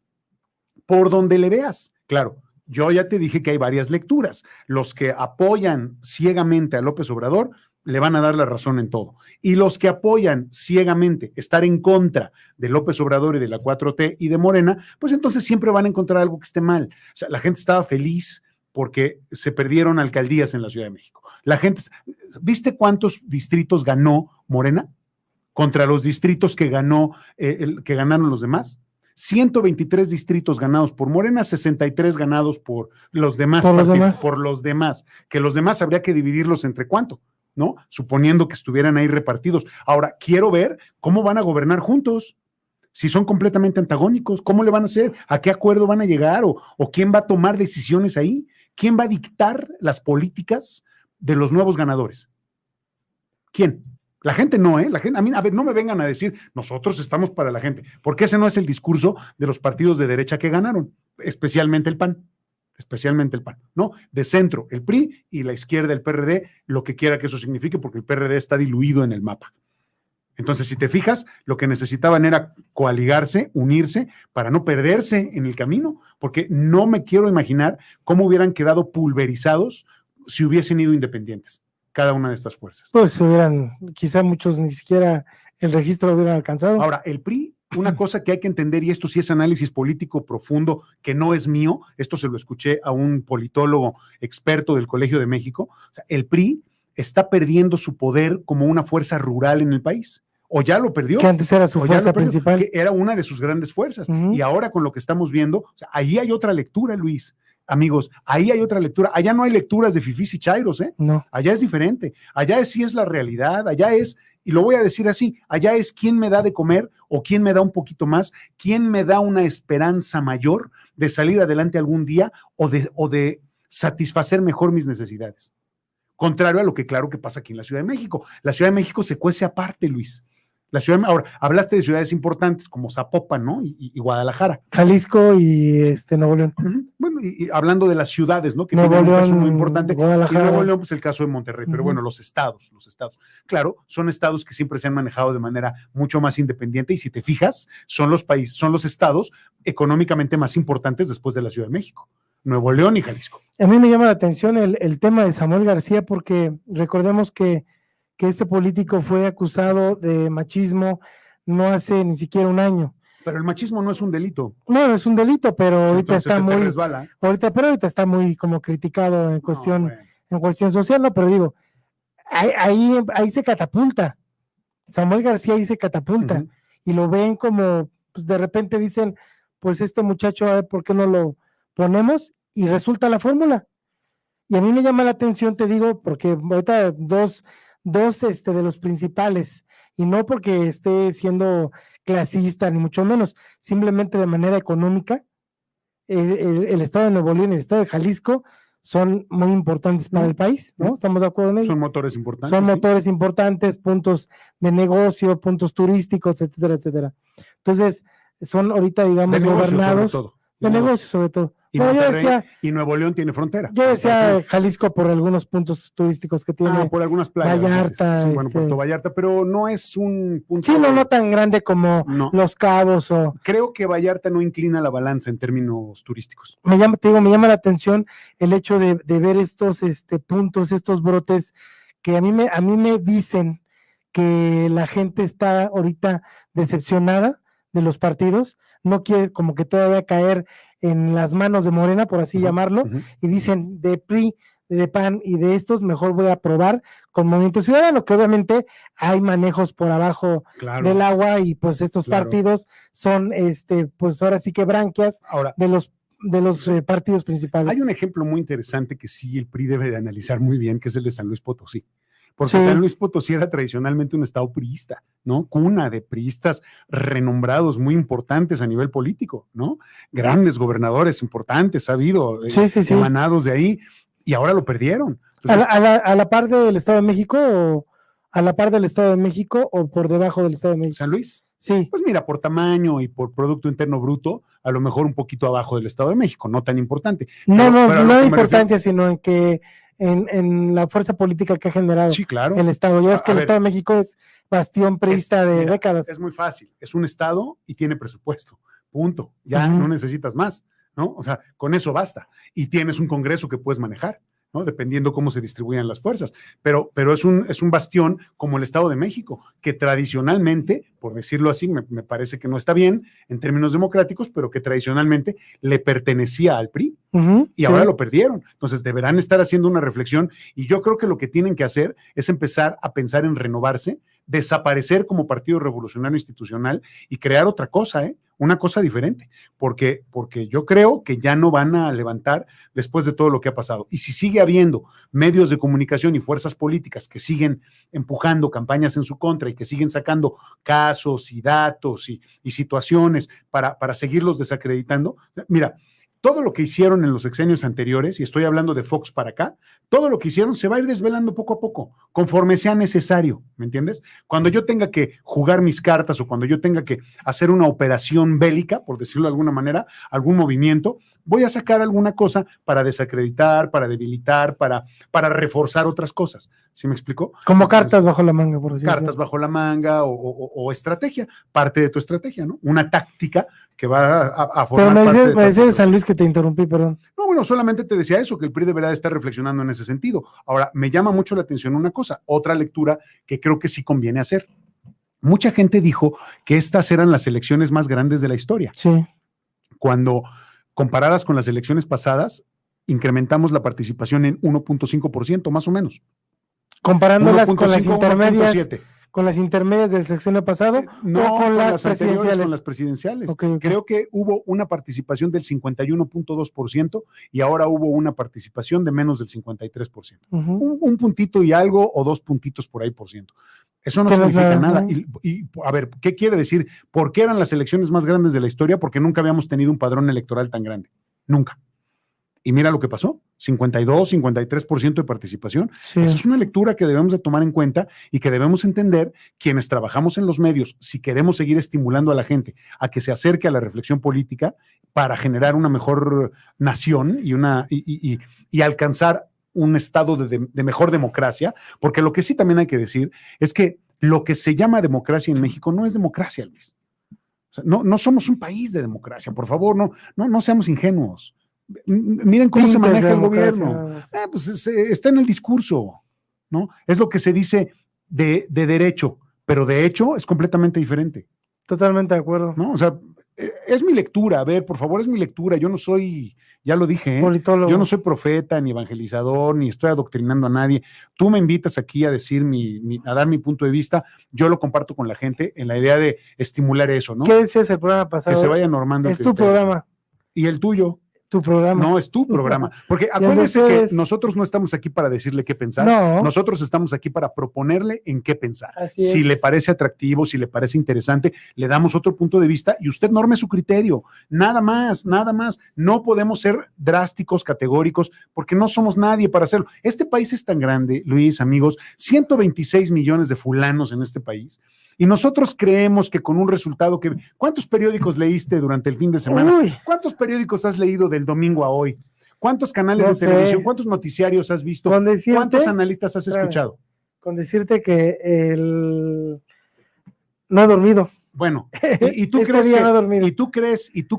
por donde le veas. Claro, yo ya te dije que hay varias lecturas. Los que apoyan ciegamente a López Obrador le van a dar la razón en todo. Y los que apoyan ciegamente estar en contra de López Obrador y de la 4T y de Morena, pues entonces siempre van a encontrar algo que esté mal. O sea, la gente estaba feliz porque se perdieron alcaldías en la Ciudad de México. La gente, ¿viste cuántos distritos ganó Morena contra los distritos que ganaron los demás? 123 distritos ganados por Morena, 63 ganados por los demás partidos, por los demás, que los demás habría que dividirlos entre cuánto, ¿no? Suponiendo que estuvieran ahí repartidos. Ahora, quiero ver cómo van a gobernar juntos. Si son completamente antagónicos, ¿cómo le van a hacer? ¿A qué acuerdo van a llegar? ¿O quién va a tomar decisiones ahí? ¿Quién va a dictar las políticas de los nuevos ganadores? ¿Quién? La gente no, ¿eh? La gente, a ver, no me vengan a decir, nosotros estamos para la gente, porque ese no es el discurso de los partidos de derecha que ganaron, especialmente el PAN, ¿no? De centro, el PRI, y la izquierda, el PRD, lo que quiera que eso signifique, porque el PRD está diluido en el mapa. Entonces, si te fijas, lo que necesitaban era coaligarse, unirse, para no perderse en el camino, porque no me quiero imaginar cómo hubieran quedado pulverizados si hubiesen ido independientes, cada una de estas fuerzas. Pues quizá muchos ni siquiera el registro lo hubieran alcanzado. Ahora, el PRI, una cosa que hay que entender, y esto sí es análisis político profundo, que no es mío, esto se lo escuché a un politólogo experto del Colegio de México, o sea, el PRI está perdiendo su poder como una fuerza rural en el país. O ya lo perdió. Que antes era su fuerza principal. Que era una de sus grandes fuerzas. Y ahora con lo que estamos viendo, o sea, ahí hay otra lectura, Luis. Amigos, ahí hay otra lectura. Allá no hay lecturas de fifís y chairos, ¿eh? No. Allá es diferente. Allá sí es la realidad. Allá es, y lo voy a decir así, allá es quién me da de comer o quién me da un poquito más, quién me da una esperanza mayor de salir adelante algún día o de satisfacer mejor mis necesidades. Contrario a lo que claro que pasa aquí en la Ciudad de México. La Ciudad de México se cuece aparte, Luis. Ahora, hablaste de ciudades importantes como Zapopan, ¿no? Y Guadalajara. Jalisco y Nuevo León. Bueno, y hablando de las ciudades, ¿no? Que Nuevo tienen un León, caso muy importante. Guadalajara. Y Nuevo León, pues el caso de Monterrey. Pero bueno, los estados. Claro, son estados que siempre se han manejado de manera mucho más independiente, y si te fijas, son los estados económicamente más importantes después de la Ciudad de México. Nuevo León y Jalisco. A mí me llama la atención el tema de Samuel García, porque recordemos que este político fue acusado de machismo no hace ni siquiera un año. Pero el machismo no es un delito. No, es un delito, pero ahorita entonces ahorita está muy como criticado en cuestión social, ¿no? Pero digo, ahí se catapulta. Samuel García ahí se catapulta. Y lo ven como, pues de repente dicen, pues este muchacho, a ver, ¿por qué no lo ponemos? Y resulta la fórmula. Y a mí me llama la atención, te digo, porque ahorita dos de los principales, y no porque esté siendo clasista, ni mucho menos, simplemente de manera económica, el estado de Nuevo León y el estado de Jalisco son muy importantes para el país, ¿no? ¿Estamos de acuerdo en ello? Son motores importantes. Son motores importantes, puntos de negocio, puntos turísticos, etcétera, etcétera. Entonces, son ahorita, digamos, gobernados, de negocio sobre todo, Y, No, yo Monterrey, decía- y Nuevo León tiene frontera. Yo decía Entonces, Jalisco por algunos puntos turísticos que tiene. por algunas playas. Vallarta, Sí, bueno, Puerto Vallarta, pero no es un punto. Sí, no tan grande como No. Los Cabos o... Creo que Vallarta no inclina la balanza en términos turísticos. Me llama la atención el hecho de ver estos puntos, estos brotes que a mí me dicen que la gente está ahorita decepcionada de los partidos, no quiere como que todavía caer en las manos de Morena, por así llamarlo, y dicen de PRI, de PAN y de estos, mejor voy a probar con Movimiento Ciudadano, que obviamente hay manejos por abajo del agua y pues estos partidos son, pues ahora sí que branquias Ahora, de los partidos principales. hay un ejemplo muy interesante que sí el PRI debe de analizar muy bien, que es el de San Luis Potosí. Porque Sí. San Luis Potosí era tradicionalmente un estado priista, ¿no? Cuna de priistas renombrados, muy importantes a nivel político, ¿no? Grandes gobernadores importantes, ha habido, Sí. emanados de ahí, y ahora lo perdieron. ¿A la par del Estado de México o a la par del Estado de México o por debajo del Estado de México? San Luis. Sí. Pues mira, por tamaño y por Producto Interno Bruto, a lo mejor un poquito abajo del Estado de México, no tan importante. No pero hay importancia, sino en que en la fuerza política que ha generado Sí, claro. el Estado. Ya es que A el ver, Estado de México es bastión priista de mira, décadas. Es muy fácil, es un Estado y tiene presupuesto, punto. Ya Ujú. no necesitas más, ¿no? O sea, con eso basta. Y tienes un Congreso que puedes manejar, ¿no? Dependiendo cómo se distribuyan las fuerzas. Pero es un bastión como el Estado de México, que tradicionalmente, por decirlo así, me parece que no está bien en términos democráticos, pero que tradicionalmente le pertenecía al PRI. Ujú, Y ahora lo perdieron. Entonces deberán estar haciendo una reflexión y yo creo que lo que tienen que hacer es empezar a pensar en renovarse, desaparecer como Partido Revolucionario Institucional y crear otra cosa, una cosa diferente, porque yo creo que ya no van a levantar después de todo lo que ha pasado. Y si sigue habiendo medios de comunicación y fuerzas políticas que siguen empujando campañas en su contra y que siguen sacando casos y datos y situaciones para seguirlos desacreditando, mira, todo lo que hicieron en los sexenios anteriores, y estoy hablando de Fox para acá, todo lo que hicieron se va a ir desvelando poco a poco, conforme sea necesario, ¿me entiendes? Cuando yo tenga que jugar mis cartas o cuando yo tenga que hacer una operación bélica, por decirlo de alguna manera, algún movimiento, voy a sacar alguna cosa para desacreditar, para debilitar, para reforzar otras cosas. ¿Sí me explico? Como cartas bajo la manga, por decirlo. Cartas bajo la manga o estrategia, parte de tu estrategia, ¿no? Una táctica que va a formar Pero parte me decías de de San Luis que te interrumpí, perdón. No, bueno, solamente te decía eso, que el PRI deberá de estar reflexionando en ese sentido. Ahora, me llama mucho la atención una cosa, otra lectura que creo que sí conviene hacer. Mucha gente dijo que estas eran las elecciones más grandes de la historia. Sí. Cuando comparadas con las elecciones pasadas, incrementamos la participación en 1.5%, más o menos. Comparándolas 1.5, con las intermedias. 1.7. ¿Con las intermedias del sexenio pasado No, o con las anteriores, presidenciales? con las presidenciales. Okay. Creo que hubo una participación del 51.2% y ahora hubo una participación de menos del 53%. Un puntito y algo o 2 puntitos por ahí por ciento. Eso no significa nada. Y a ver, ¿qué quiere decir? ¿Por qué eran las elecciones más grandes de la historia? Porque nunca habíamos tenido un padrón electoral tan grande. Nunca. Y mira lo que pasó, 52, 53% de participación. Sí. Esa es una lectura que debemos de tomar en cuenta y que debemos entender quienes trabajamos en los medios, si queremos seguir estimulando a la gente a que se acerque a la reflexión política para generar una mejor nación y alcanzar un estado de mejor democracia, porque lo que sí también hay que decir es que lo que se llama democracia en México no es democracia, Luis. O sea, no somos un país de democracia, por favor, no seamos ingenuos. Miren cómo se maneja el gobierno. Pues está en el discurso, ¿no? Es lo que se dice de derecho, pero de hecho es completamente diferente. Totalmente de acuerdo. ¿No? O sea, es mi lectura, a ver, por favor, es mi lectura. Yo no soy, ya lo dije, politólogo. Yo no soy profeta, ni evangelizador, ni estoy adoctrinando a nadie. Tú me invitas aquí a decir a dar mi punto de vista, yo lo comparto con la gente en la idea de estimular eso, ¿no? ¿Qué decías el programa pasado? Que se vaya normando. Es tu programa. ¿Y el tuyo? Tu programa. No, es tu programa. Porque acuérdense que nosotros no estamos aquí para decirle qué pensar. No. Nosotros estamos aquí para proponerle en qué pensar. Así si es. le parece atractivo, si le parece interesante, le damos otro punto de vista y usted norme su criterio. Nada más, nada más. No podemos ser drásticos, categóricos, porque no somos nadie para hacerlo. Este país es tan grande, Luis, amigos, 126 millones de fulanos en este país. Y nosotros creemos que con un resultado que... ¿Cuántos periódicos leíste durante el fin de semana? Uy. ¿Cuántos periódicos has leído del domingo a hoy? ¿Cuántos canales No de sé. televisión? ¿Cuántos noticiarios has visto? Con decirte- ¿Cuántos analistas has Espérame. escuchado? Con decirte que no he dormido. Bueno, ¿y tú Este crees día que, no he dormido. ¿y tú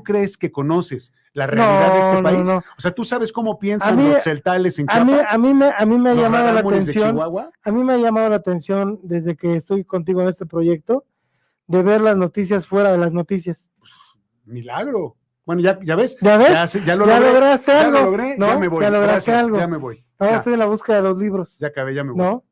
crees que conoces la realidad de este No, país? no. O sea, ¿tú sabes cómo A piensan mí- los celtales en A mí, Chiapas? a mí me ha ¿Los llamado la rarámuris de atención. Chihuahua? A mí me ha llamado la atención desde que estoy contigo en este proyecto de ver las noticias fuera de las noticias. Milagro. Bueno, ya ves. ¿Ya ves? Ya lo ¿Ya logré. lograste Ya algo? lo logré, ¿No? ya me voy. ¿Ya lograste Gracias, algo? ya me voy. Ahora Ya, estoy en la búsqueda de los libros, ya acabé, ya me voy. ¿no?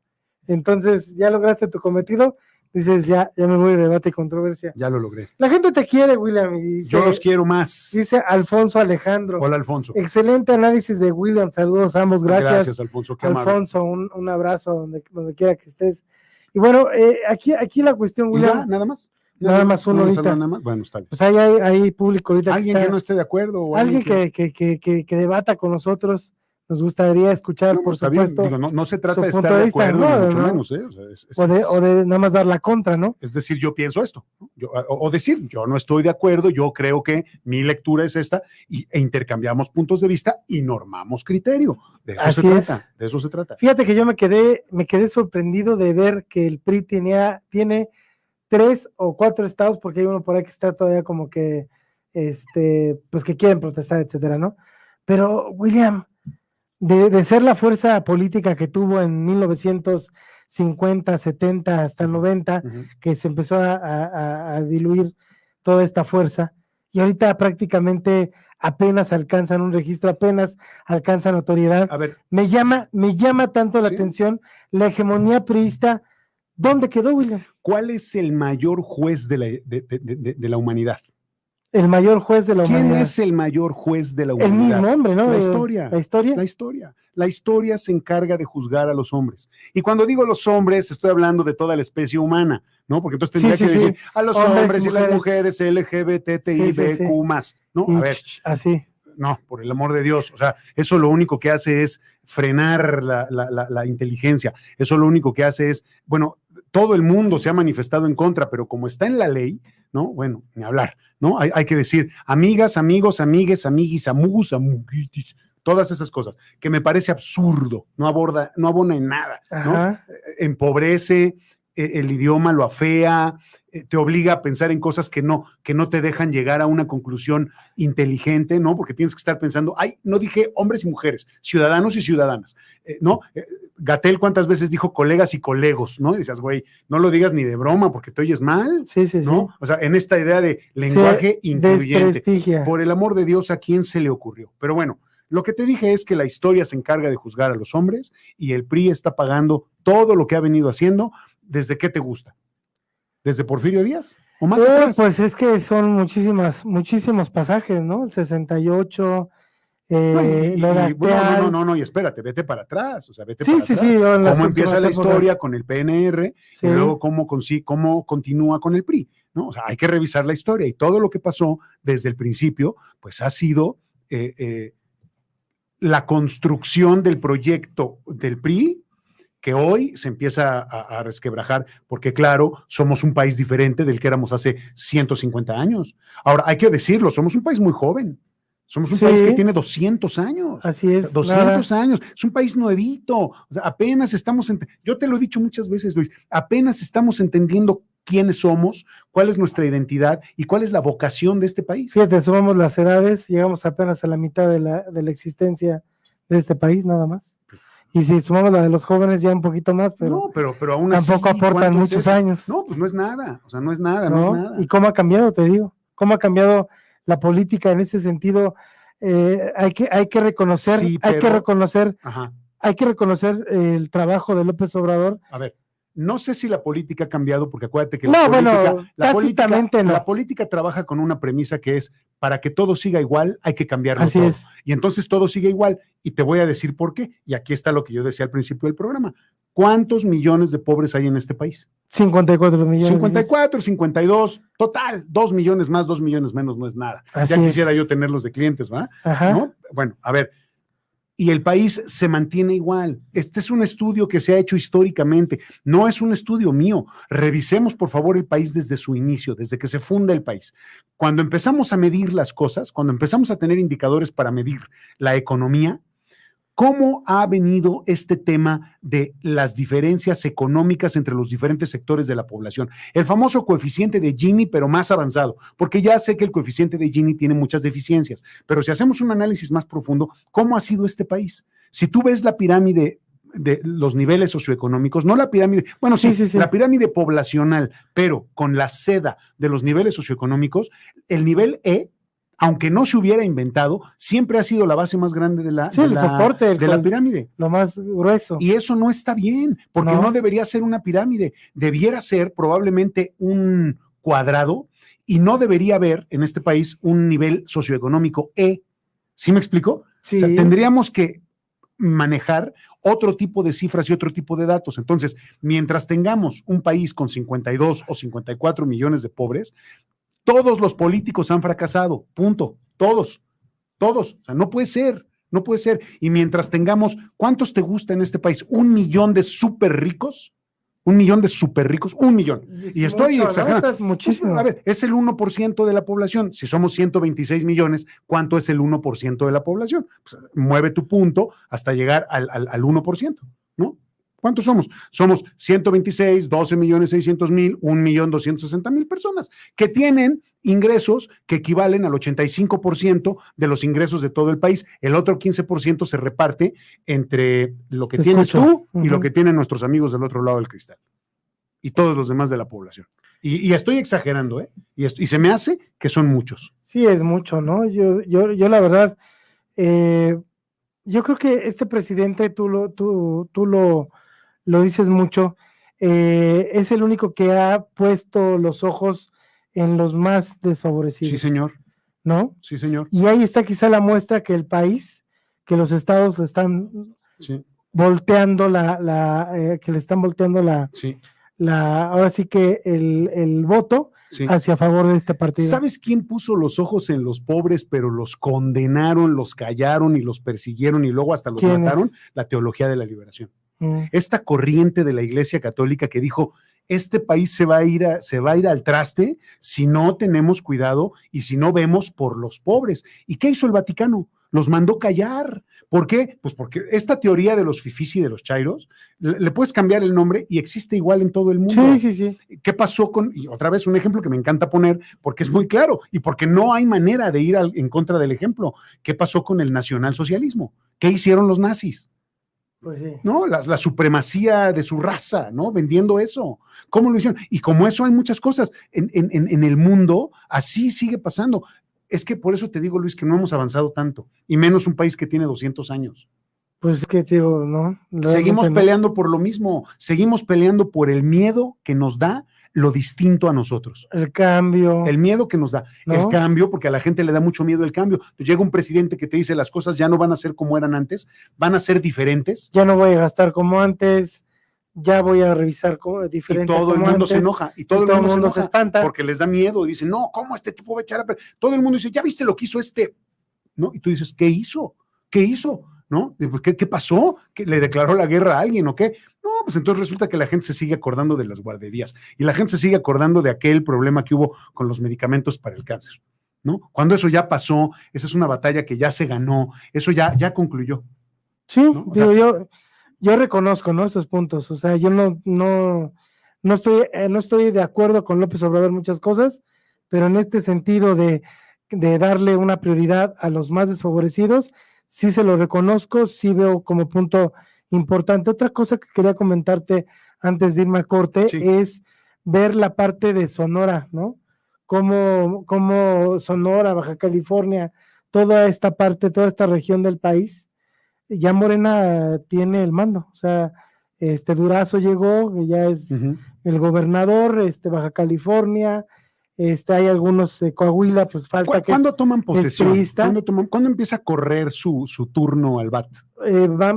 Entonces, ya lograste tu cometido. Dices, ya me voy de debate y controversia. Ya lo logré. La gente te quiere, William. Y dice, Yo los quiero más. dice Alfonso Alejandro. Hola, Alfonso. Excelente análisis de William. Saludos a ambos. Gracias, Alfonso. Qué amable. Alfonso. Un abrazo donde quiera que estés. Y bueno, aquí la cuestión, ¿Y William. ya? ¿Nada más? Nada más uno ¿No nos ahorita. habla nada más? Bueno, está bien. Pues hay público ahorita. ¿Alguien está, que no esté de acuerdo? O alguien que debata con nosotros. Nos gustaría escuchar, No, por está bien. supuesto. Digo, no se trata su de punto estar de de vista, acuerdo, no, ni mucho no. menos. O sea, O de nada más dar la contra, ¿no? es decir, yo pienso esto, ¿no? O decir, yo no estoy de acuerdo, yo creo que mi lectura es esta, e intercambiamos puntos de vista y normamos criterio. De eso Así se es. trata, de eso se trata. Fíjate que yo me quedé sorprendido de ver que el PRI tiene 3 o 4 estados, porque hay uno por ahí que está todavía como que, pues que quieren protestar, etcétera, ¿no? Pero, William, de ser la fuerza política que tuvo en 1950, 70 hasta el 90, Ujú. que se empezó a diluir toda esta fuerza, y ahorita prácticamente apenas alcanzan un registro, apenas alcanzan notoriedad. A ver, Me llama tanto la Sí. atención la hegemonía priista. ¿Dónde quedó, William? ¿cuál es el mayor juez de la humanidad? El mayor juez de la ¿Quién humanidad. es el mayor juez de la El humanidad? mismo hombre, ¿no? La historia. La historia. La historia. La historia se encarga de juzgar a los hombres. Y cuando digo los hombres, estoy hablando de toda la especie humana, ¿no? Porque entonces tendría Sí, que sí, decir a los Hombres hombres y y las mujeres. mujeres, LGBTIBQ más, ¿no? Y A ver, así. no, por el amor de Dios. O sea, eso lo único que hace es frenar la inteligencia. Eso lo único que hace es, bueno, todo el mundo se ha manifestado en contra, pero como está en la ley, ¿no? Bueno, ni hablar, ¿no? Hay que decir amigas, amigos, amigues, amiguis, amugus, amuguitis, todas esas cosas, que me parece absurdo, no abona en nada, ¿no? Ajá. Empobrece, el idioma lo afea, te obliga a pensar en cosas que no te dejan llegar a una conclusión inteligente, ¿no? Porque tienes que estar pensando, ay, no dije hombres y mujeres, ciudadanos y ciudadanas, ¿no? Gatell cuántas veces dijo colegas y colegos, ¿no? Y decías, güey, no lo digas ni de broma porque te oyes mal, Sí, sí, ¿no? sí. O sea, en esta idea de lenguaje incluyente. Desprestigia. Por el amor de Dios, ¿a quién se le ocurrió? Pero bueno, lo que te dije es que la historia se encarga de juzgar a los hombres y el PRI está pagando todo lo que ha venido haciendo. ¿Desde qué te gusta? ¿Desde Porfirio Díaz? ¿O más atrás? Pues es que son muchísimos pasajes, ¿no? El 68, No, lo de Acteal. no, y espérate, vete para atrás, o sea, vete Sí, para sí, atrás. sí. en las Cómo empieza últimas la épocas. historia con el PNR Sí. y luego cómo continúa con el PRI, ¿no? O sea, hay que revisar la historia y todo lo que pasó desde el principio, pues ha sido la construcción del proyecto del PRI, que hoy se empieza a resquebrajar, porque claro, somos un país diferente del que éramos hace 150 años. Ahora, hay que decirlo, somos un país muy joven. Somos un Sí. país que tiene 200 años. Así es. 200 años. Es un país nuevito. O sea, apenas estamos, yo te lo he dicho muchas veces, Luis, apenas estamos entendiendo quiénes somos, cuál es nuestra identidad y cuál es la vocación de este país. Fíjate, sumamos las edades, llegamos apenas a la mitad de la existencia de este país, nada más. Y si sumamos la de los jóvenes, ya un poquito más, pero No, pero aún así. tampoco aportan ¿cuánto es muchos eso? años. No, pues no es nada. O sea, no es nada, ¿no? no es nada. ¿Y cómo ha cambiado, te digo? ¿Cómo ha cambiado la política en ese sentido? Hay que reconocer, Sí, hay que pero- reconocer, Ajá. hay que reconocer el trabajo de López Obrador. A ver, no sé si la política ha cambiado, porque acuérdate que No, bueno, la tácitamente no. la política trabaja con una premisa que es, para que todo siga igual, hay que cambiarlo Así todo. es. Y entonces todo sigue igual. Y te voy a decir por qué. Y aquí está lo que yo decía al principio del programa. ¿Cuántos millones de pobres hay en este país? 54 millones. 54, 52, total, 2 millones más, 2 millones menos no es nada. Así Ya es. quisiera yo tenerlos de clientes, ¿verdad? Ajá. ¿No? Bueno, a ver, y el país se mantiene igual. Este es un estudio que se ha hecho históricamente, no es un estudio mío. Revisemos, por favor, el país desde su inicio, desde que se funda el país. Cuando empezamos a medir las cosas, cuando empezamos a tener indicadores para medir la economía, ¿cómo ha venido este tema de las diferencias económicas entre los diferentes sectores de la población? El famoso coeficiente de Gini, pero más avanzado, porque ya sé que el coeficiente de Gini tiene muchas deficiencias, pero si hacemos un análisis más profundo, ¿cómo ha sido este país? Si tú ves la pirámide de los niveles socioeconómicos, no la pirámide, bueno, sí, la pirámide poblacional, pero con la seda de los niveles socioeconómicos, el nivel E, aunque no se hubiera inventado, siempre ha sido la base más grande de la pirámide. Lo más grueso. Y eso no está bien, porque no debería ser una pirámide, debiera ser probablemente un cuadrado y no debería haber en este país un nivel socioeconómico E. ¿Sí me explico? Sí. O sea, tendríamos que manejar otro tipo de cifras y otro tipo de datos. Entonces, mientras tengamos un país con 52 o 54 millones de pobres, todos los políticos han fracasado, punto, todos, o sea, no puede ser. Y mientras tengamos, ¿cuántos te gusta en este país? ¿1 millón de súper ricos? ¿1 millón de súper ricos? 1 millón. Y estoy exagerando. Es muchísimo. A ver, es el 1% de la población. Si somos 126 millones, ¿cuánto es el 1% de la población? Pues, mueve tu punto hasta llegar al 1%, ¿no? ¿Cuántos somos? Somos 126, 12.600.000, 1.260.000 personas que tienen ingresos que equivalen al 85% de los ingresos de todo el país. El otro 15% se reparte entre lo que tienes tú y lo que tienen nuestros amigos del otro lado del cristal y todos los demás de la población. Y estoy exagerando, ¿eh? Y se me hace que son muchos. Sí, es mucho, ¿no? Yo la verdad, yo creo que este presidente, tú lo dices mucho, es el único que ha puesto los ojos en los más desfavorecidos. Sí, señor. ¿No? Sí, señor. Y ahí está quizá la muestra que el país, que los estados están volteando que le están volteando ahora sí que el voto hacia favor de este partido. ¿Sabes quién puso los ojos en los pobres, pero los condenaron, los callaron y los persiguieron y luego hasta los mataron? La teología de la liberación. Esta corriente de la Iglesia Católica que dijo, este país se va a ir al traste si no tenemos cuidado y si no vemos por los pobres. ¿Y qué hizo el Vaticano? Los mandó callar. ¿Por qué? Pues porque esta teoría de los fifís y de los chairos, le puedes cambiar el nombre y existe igual en todo el mundo. Sí. ¿Qué pasó y otra vez un ejemplo que me encanta poner porque es muy claro y porque no hay manera de ir en contra del ejemplo? ¿Qué pasó con el nacionalsocialismo? ¿Qué hicieron los nazis? Pues sí. ¿No? La supremacía de su raza, ¿no? Vendiendo eso. ¿Cómo lo hicieron? Y como eso hay muchas cosas en el mundo, así sigue pasando. Es que por eso te digo, Luis, que no hemos avanzado tanto, y menos un país que tiene 200 años. Pues es que te digo, ¿no? Seguimos peleando por lo mismo, seguimos peleando por el miedo que nos da lo distinto a nosotros. El cambio. El miedo que nos da. ¿No? El cambio, porque a la gente le da mucho miedo el cambio. Entonces, llega un presidente que te dice las cosas ya no van a ser como eran antes, van a ser diferentes. Ya no voy a gastar como antes, ya voy a revisar como diferente. Y todo el mundo se enoja, y todo el mundo se espanta. Porque les da miedo, y dicen, no, ¿cómo este tipo va a echar a perder? Todo el mundo dice, ¿ya viste lo que hizo este? ¿No? Y tú dices, ¿qué hizo? ¿Qué hizo? ¿No? ¿Qué pasó? ¿Que le declaró la guerra a alguien o qué? No, pues entonces resulta que la gente se sigue acordando de las guarderías y la gente se sigue acordando de aquel problema que hubo con los medicamentos para el cáncer, ¿no? Cuando eso ya pasó, esa es una batalla que ya se ganó, eso ya concluyó. Sí, ¿no? Digo, yo reconozco, ¿no? Estos puntos, o sea, yo no estoy de acuerdo con López Obrador en muchas cosas, pero en este sentido de darle una prioridad a los más desfavorecidos, sí se lo reconozco, sí veo como punto importante. Otra cosa que quería comentarte antes de irme a corte es ver la parte de Sonora, ¿no? Cómo Sonora, Baja California, toda esta parte, toda esta región del país, ya Morena tiene el mando, o sea, Durazo llegó, que ya es el gobernador, Baja California, hay algunos de Coahuila, pues falta que. ¿Cuándo toman posesión? ¿Cuándo empieza a correr su turno al BAT?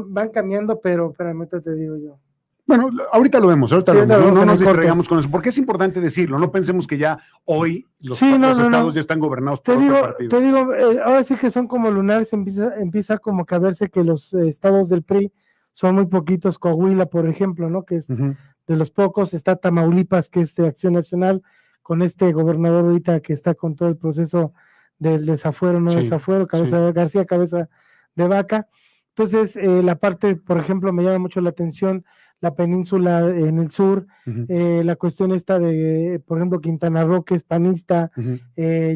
Van cambiando, pero espérame, te digo yo. Bueno, ahorita lo vemos, Sí, no nos en distraigamos con eso, porque es importante decirlo, no pensemos que ya hoy los estados ya están gobernados por otro partido. Te digo, ahora sí que son como lunares, empieza como que a verse que los estados del PRI son muy poquitos. Coahuila, por ejemplo, ¿no? Que es de los pocos. Está Tamaulipas, que es de Acción Nacional, con este gobernador ahorita que está con todo el proceso del desafuero, desafuero, García Cabeza de Vaca. Entonces, la parte, por ejemplo, me llama mucho la atención la península en el sur, la cuestión esta de, por ejemplo, Quintana Roo, que es panista,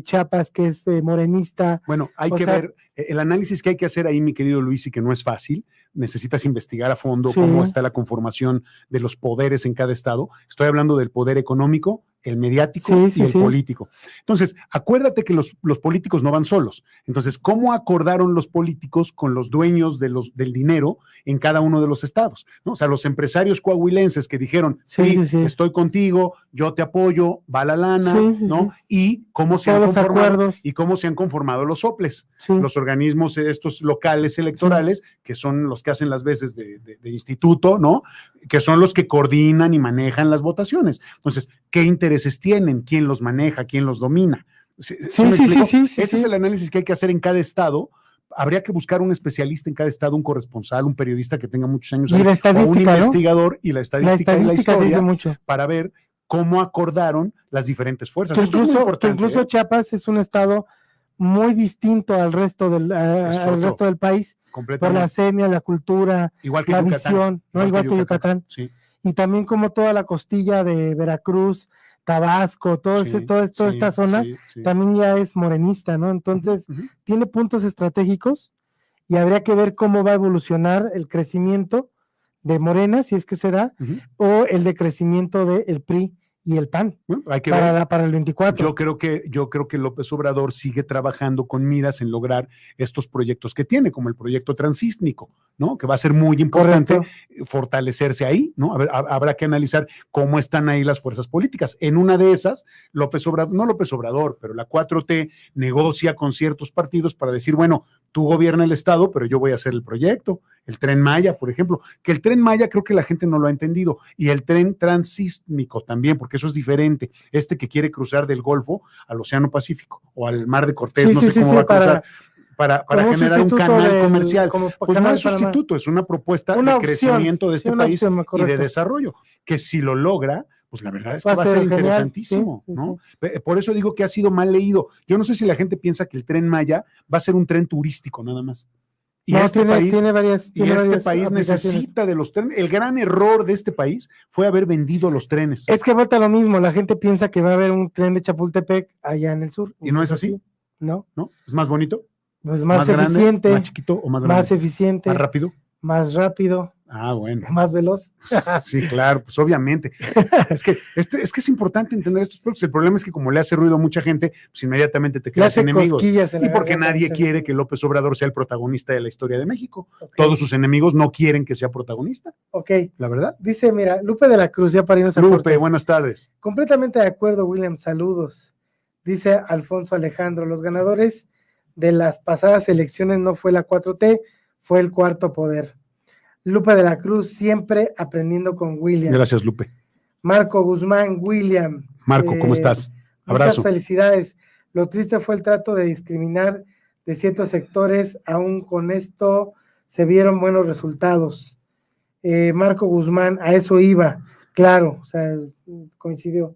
Chiapas, que es morenista. Bueno, hay que ver, el análisis que hay que hacer ahí, mi querido Luis, y que no es fácil, necesitas investigar a fondo cómo está la conformación de los poderes en cada estado. Estoy hablando del poder económico, el mediático y el político. Entonces, acuérdate que los políticos no van solos. Entonces, ¿cómo acordaron los políticos con los dueños del dinero en cada uno de los estados? ¿No? O sea, los empresarios coahuilenses que dijeron, estoy contigo, yo te apoyo, va la lana, ¿no? Y cómo se han conformado los soples, los organismos estos locales electorales, que son los que hacen las veces de instituto, ¿no? Que son los que coordinan y manejan las votaciones. Entonces, ¿qué intereses tienen? ¿Quién los maneja? ¿Quién los domina? Ese es el análisis que hay que hacer en cada estado. Habría que buscar un especialista en cada estado, un corresponsal, un periodista que tenga muchos años, o un investigador, y la estadística y la historia, para ver cómo acordaron las diferentes fuerzas. Esto es muy importante, incluso Chiapas es un estado muy distinto al resto del país, por la semia, la cultura, igual que la Yucatán, visión, igual que Yucatán. Sí. Y también como toda la costilla de Veracruz, Tabasco, toda esta zona, también ya es morenista, ¿no? Entonces, tiene puntos estratégicos y habría que ver cómo va a evolucionar el crecimiento de Morena, si es que se da, o el decrecimiento del PRI y el PAN, bueno, hay que para el 24. Yo creo que López Obrador sigue trabajando con miras en lograr estos proyectos que tiene, como el proyecto transísnico, ¿no? Que va a ser muy importante fortalecerse ahí, ¿no? Habrá que analizar cómo están ahí las fuerzas políticas. En una de esas, no López Obrador, pero la 4T negocia con ciertos partidos para decir, bueno, tú gobierna el Estado, pero yo voy a hacer el proyecto. El Tren Maya, por ejemplo, que el Tren Maya creo que la gente no lo ha entendido, y el tren transísmico también, porque eso es diferente, que quiere cruzar del Golfo al Océano Pacífico o al Mar de Cortés, no sé cómo va a cruzar, para generar un canal comercial. Pues no es sustituto, es una propuesta de crecimiento de este país y de desarrollo, que si lo logra, pues la verdad es que va a ser interesantísimo, ¿no? Por eso digo que ha sido mal leído. Yo no sé si la gente piensa que el Tren Maya va a ser un tren turístico nada más. Y este país necesita de los trenes. El gran error de este país fue haber vendido los trenes. Es que vota lo mismo. La gente piensa que va a haber un tren de Chapultepec allá en el sur. ¿Y no es así? ¿No? ¿Es más bonito? Pues más eficiente. Grande, más chiquito o más grande. Más eficiente. ¿Más rápido? Más rápido. Ah, bueno. Más veloz. Sí, claro, pues obviamente. Es que es importante entender estos productos. El problema es que como le hace ruido a mucha gente, pues inmediatamente te creas enemigos. Y porque nadie quiere que López Obrador sea el protagonista de la historia de México. Todos sus enemigos no quieren que sea protagonista. La verdad. Dice, mira, Lupe de la Cruz, ya para irnos a Lupe, buenas tardes. Completamente de acuerdo, William, saludos. Dice Alfonso Alejandro, los ganadores de las pasadas elecciones no fue la 4T, fue el cuarto poder. Lupe de la Cruz, siempre aprendiendo con William. Gracias, Lupe. Marco Guzmán, William. Marco, ¿cómo estás? Abrazo. Muchas felicidades. Lo triste fue el trato de discriminar de ciertos sectores, aún con esto se vieron buenos resultados. Marco Guzmán, a eso iba, claro, o sea, coincidió.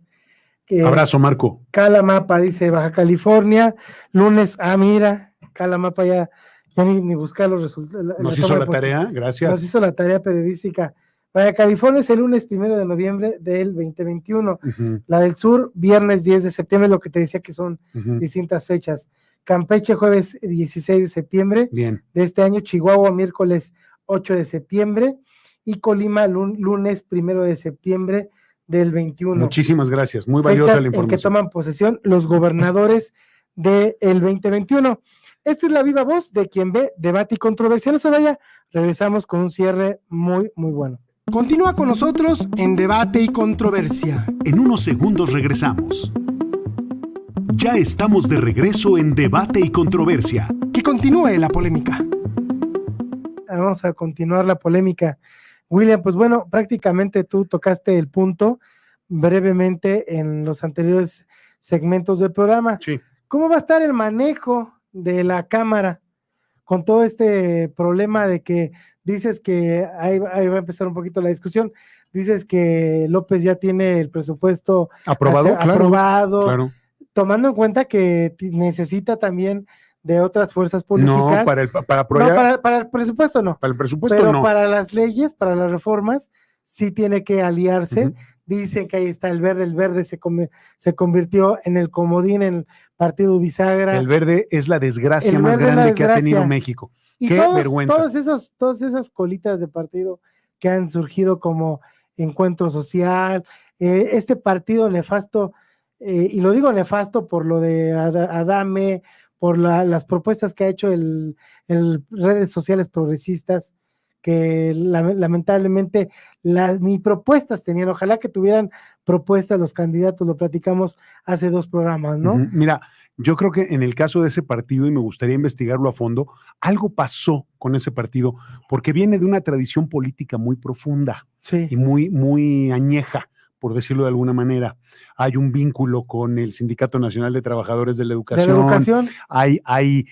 Abrazo, Marco. Calamapa, dice Baja California, lunes, mira, Calamapa ya ni buscar los resultados. Nos hizo la tarea, gracias. Nos hizo la tarea periodística. Baja California es el lunes 1 de noviembre del 2021. La del sur, viernes 10 de septiembre, lo que te decía que son distintas fechas. Campeche, jueves 16 de septiembre de este año. Chihuahua, miércoles 8 de septiembre. Y Colima, lunes 1 de septiembre del 21. Muchísimas gracias, muy valiosa la información. En que toman posesión los gobernadores del 2021. Esta es la viva voz de quien ve debate y controversia. No se vaya, regresamos con un cierre muy, muy bueno. Continúa con nosotros en Debate y Controversia. En unos segundos regresamos. Ya estamos de regreso en Debate y Controversia. Que continúe la polémica. Vamos a continuar la polémica. William, pues bueno, prácticamente tú tocaste el punto brevemente en los anteriores segmentos del programa. Sí. ¿Cómo va a estar el manejo de la Cámara con todo este problema de que dices que ahí va a empezar un poquito la discusión? Dices que López ya tiene el presupuesto Aprobado, claro. Tomando en cuenta que necesita también de otras fuerzas políticas. No, para aprobar. No, para el presupuesto no. Para el presupuesto pero no. Para las leyes, para las reformas, sí tiene que aliarse. Uh-huh. Dicen que ahí está el verde se convirtió en el comodín en el partido bisagra. El verde es la desgracia más grande que ha tenido México. Y qué vergüenza. Todas esas colitas de partido que han surgido como Encuentro Social, este partido nefasto, y lo digo nefasto por lo de Adame, por las propuestas que ha hecho el redes sociales progresistas, que lamentablemente ni propuestas tenían. Ojalá que tuvieran propuestas los candidatos, lo platicamos hace 2 programas, ¿no? Uh-huh. Mira, yo creo que en el caso de ese partido, y me gustaría investigarlo a fondo, algo pasó con ese partido, porque viene de una tradición política muy profunda, sí, y muy añeja, por decirlo de alguna manera. Hay un vínculo con el Sindicato Nacional de Trabajadores de la Educación. Hay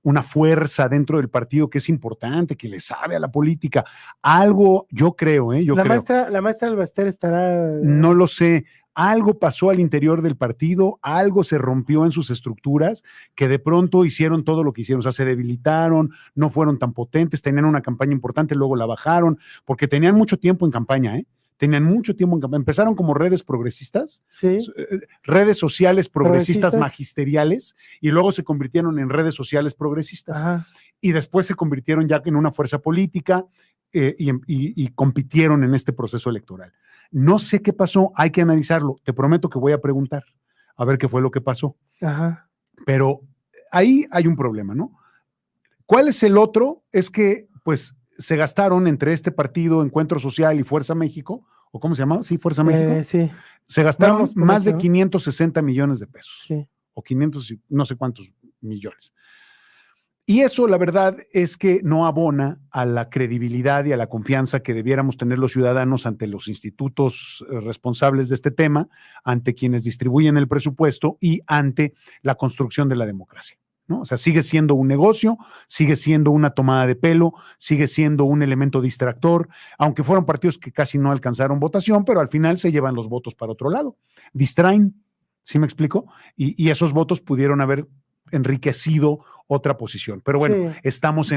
una fuerza dentro del partido que es importante, que le sabe a la política. Algo, yo creo, La maestra Albaster estará... No lo sé. Algo pasó al interior del partido, algo se rompió en sus estructuras, que de pronto hicieron todo lo que hicieron. O sea, se debilitaron, no fueron tan potentes, tenían una campaña importante, luego la bajaron, porque tenían mucho tiempo en campaña, Tenían mucho tiempo en campaña. Empezaron como redes progresistas, sí, redes sociales progresistas magisteriales, y luego se convirtieron en redes sociales progresistas. Ajá. Y después se convirtieron ya en una fuerza política y compitieron en este proceso electoral. No sé qué pasó, hay que analizarlo. Te prometo que voy a preguntar a ver qué fue lo que pasó. Ajá. Pero ahí hay un problema, ¿no? ¿Cuál es el otro? Es que, pues, se gastaron entre este partido, Encuentro Social y Fuerza México, ¿o cómo se llamaba? Sí, Fuerza México. Sí. Se gastaron más de 560 millones de pesos. Sí. O 500, no sé cuántos millones. Y eso, la verdad, es que no abona a la credibilidad y a la confianza que debiéramos tener los ciudadanos ante los institutos responsables de este tema, ante quienes distribuyen el presupuesto y ante la construcción de la democracia, ¿no? O sea, sigue siendo un negocio, sigue siendo una tomada de pelo, sigue siendo un elemento distractor, aunque fueron partidos que casi no alcanzaron votación, pero al final se llevan los votos para otro lado. Distraen, ¿sí me explico? Y esos votos pudieron haber enriquecido otra posición. Pero bueno, sí, estamos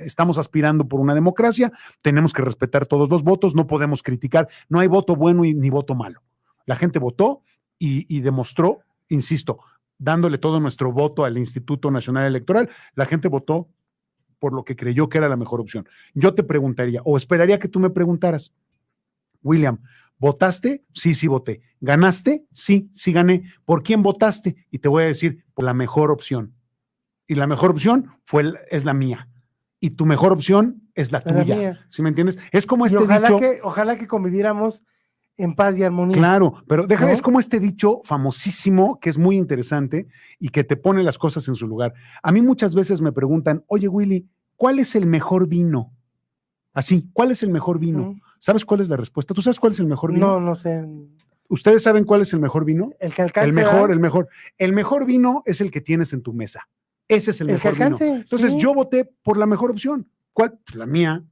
estamos aspirando por una democracia, tenemos que respetar todos los votos, no podemos criticar, no hay voto bueno ni voto malo. La gente votó y demostró, insisto, dándole todo nuestro voto al Instituto Nacional Electoral, la gente votó por lo que creyó que era la mejor opción. Yo te preguntaría, o esperaría que tú me preguntaras, William, ¿votaste? Sí, voté. ¿Ganaste? Sí, gané. ¿Por quién votaste? Y te voy a decir, por la mejor opción. Y la mejor opción es la mía. Y tu mejor opción es la tuya. ¿Sí me entiendes? Es como este dicho. Ojalá que conviviéramos en paz y armonía. Claro, pero déjame, ¿no? Es como este dicho famosísimo que es muy interesante y que te pone las cosas en su lugar. A mí muchas veces me preguntan, oye, Willy, ¿cuál es el mejor vino? Así, ¿cuál es el mejor vino? ¿Sabes cuál es la respuesta? ¿Tú sabes cuál es el mejor vino? No sé. ¿Ustedes saben cuál es el mejor vino? El que alcance. El mejor. El mejor vino es el que tienes en tu mesa. Ese es el mejor vino. Entonces, yo voté por la mejor opción. ¿Cuál? Pues la mía.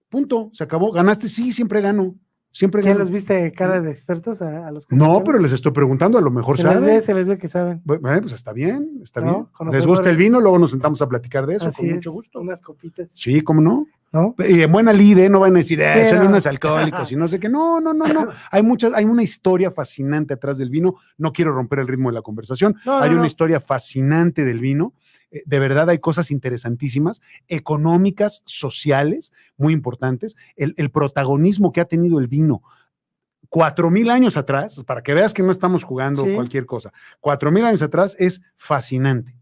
Punto. Se acabó. ¿Ganaste? Sí, siempre gano. Siempre gano. ¿Qué los viste cara de expertos a los No, pero les estoy preguntando, a lo mejor saben. Se les ve que saben. Bueno, pues está bien. Les gusta el vino, luego nos sentamos a platicar de eso. Así con mucho gusto. Unas copitas. Sí, ¿cómo no? ¿No? Y en buena lide, no van a decir, son unos alcohólicos y no sé qué. No. Hay una historia fascinante atrás del vino. No quiero romper el ritmo de la conversación. Hay una historia fascinante del vino. De verdad hay cosas interesantísimas, económicas, sociales, muy importantes. El protagonismo que ha tenido el vino 4,000 años atrás, para que veas que no estamos jugando cualquier cosa. 4,000 años atrás es fascinante.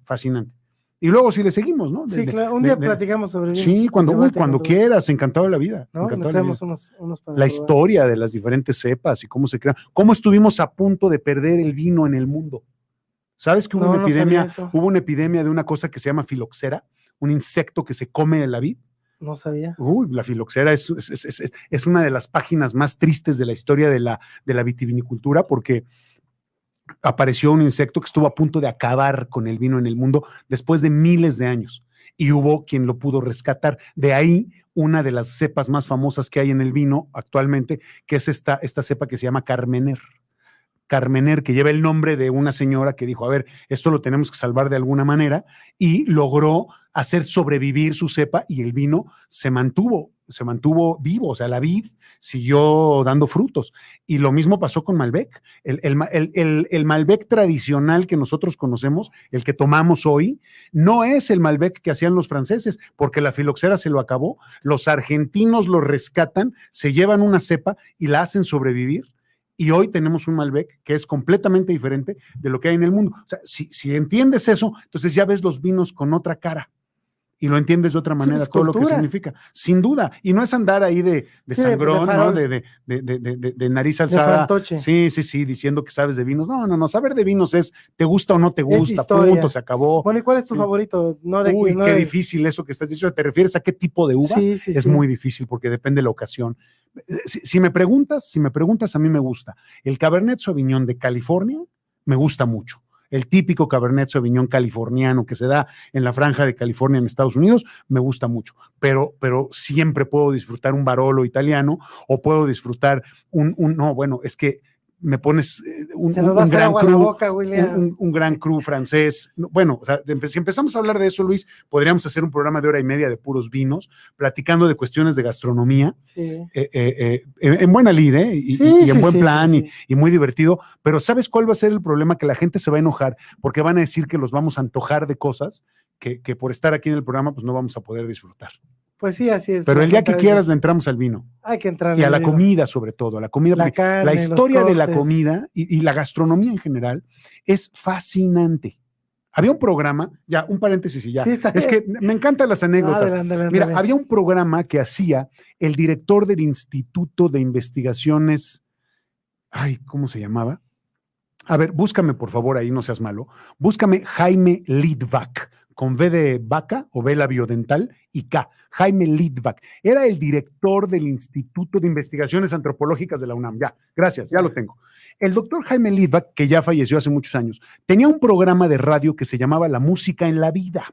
Y luego si le seguimos, ¿no? Claro, un día platicamos sobre vino. Sí, cuando quieras, encantado de la vida. ¿No? Nos traemos unos para la historia de las diferentes cepas y cómo se crean, cómo estuvimos a punto de perder el vino en el mundo. ¿Sabes que hubo una epidemia de una cosa que se llama filoxera, un insecto que se come la vid? No sabía. Uy, la filoxera es una de las páginas más tristes de la historia de la vitivinicultura, porque apareció un insecto que estuvo a punto de acabar con el vino en el mundo después de miles de años, y hubo quien lo pudo rescatar. De ahí una de las cepas más famosas que hay en el vino actualmente, que es esta cepa que se llama Carmener. Carmener, que lleva el nombre de una señora que dijo, a ver, esto lo tenemos que salvar de alguna manera, y logró hacer sobrevivir su cepa, y el vino se mantuvo vivo. O sea, la vid siguió dando frutos. Y lo mismo pasó con Malbec. El Malbec tradicional que nosotros conocemos, el que tomamos hoy, no es el Malbec que hacían los franceses, porque la filoxera se lo acabó. Los argentinos lo rescatan, se llevan una cepa y la hacen sobrevivir. Y hoy tenemos un Malbec que es completamente diferente de lo que hay en el mundo. O sea, si entiendes eso, entonces ya ves los vinos con otra cara y lo entiendes de otra manera, todo lo que significa, sin duda. Y no es andar ahí de sangrón, ¿no? De nariz alzada. Sí, diciendo que sabes de vinos. No, saber de vinos es, te gusta o no te gusta, punto, se acabó. Bueno, ¿y cuál es tu favorito? Uy, qué difícil eso que estás diciendo. ¿Te refieres a qué tipo de uva? Es muy difícil porque depende de la ocasión. Si me preguntas, a mí me gusta. El Cabernet Sauvignon de California me gusta mucho. El típico Cabernet Sauvignon californiano que se da en la franja de California en Estados Unidos, me gusta mucho, pero siempre puedo disfrutar un Barolo italiano, o puedo disfrutar es que me pones un gran cru francés. Bueno, o sea, si empezamos a hablar de eso, Luis, podríamos hacer un programa de 1:30 de puros vinos, platicando de cuestiones de gastronomía, en buena lid, y en buen plan. Y muy divertido. Pero ¿sabes cuál va a ser el problema? Que la gente se va a enojar, porque van a decir que los vamos a antojar de cosas que por estar aquí en el programa, pues no vamos a poder disfrutar. Pues sí, así es. Pero el día que quieras le entramos al vino. Hay que entrar. Y a la comida, sobre todo, a la comida. La carne, la historia de la comida y la gastronomía en general es fascinante. Había un programa, ya, un paréntesis y ya. Sí, es que me encantan las anécdotas. Adelante. Mira, había un programa que hacía el director del Instituto de Investigaciones. ¿Cómo se llamaba? A ver, búscame, por favor, ahí, no seas malo. Búscame Jaime Litvak, con V de vaca o vela biodental y K. Jaime Litvak. Era el director del Instituto de Investigaciones Antropológicas de la UNAM. Ya, gracias, ya lo tengo. El doctor Jaime Litvak, que ya falleció hace muchos años, tenía un programa de radio que se llamaba La Música en la Vida.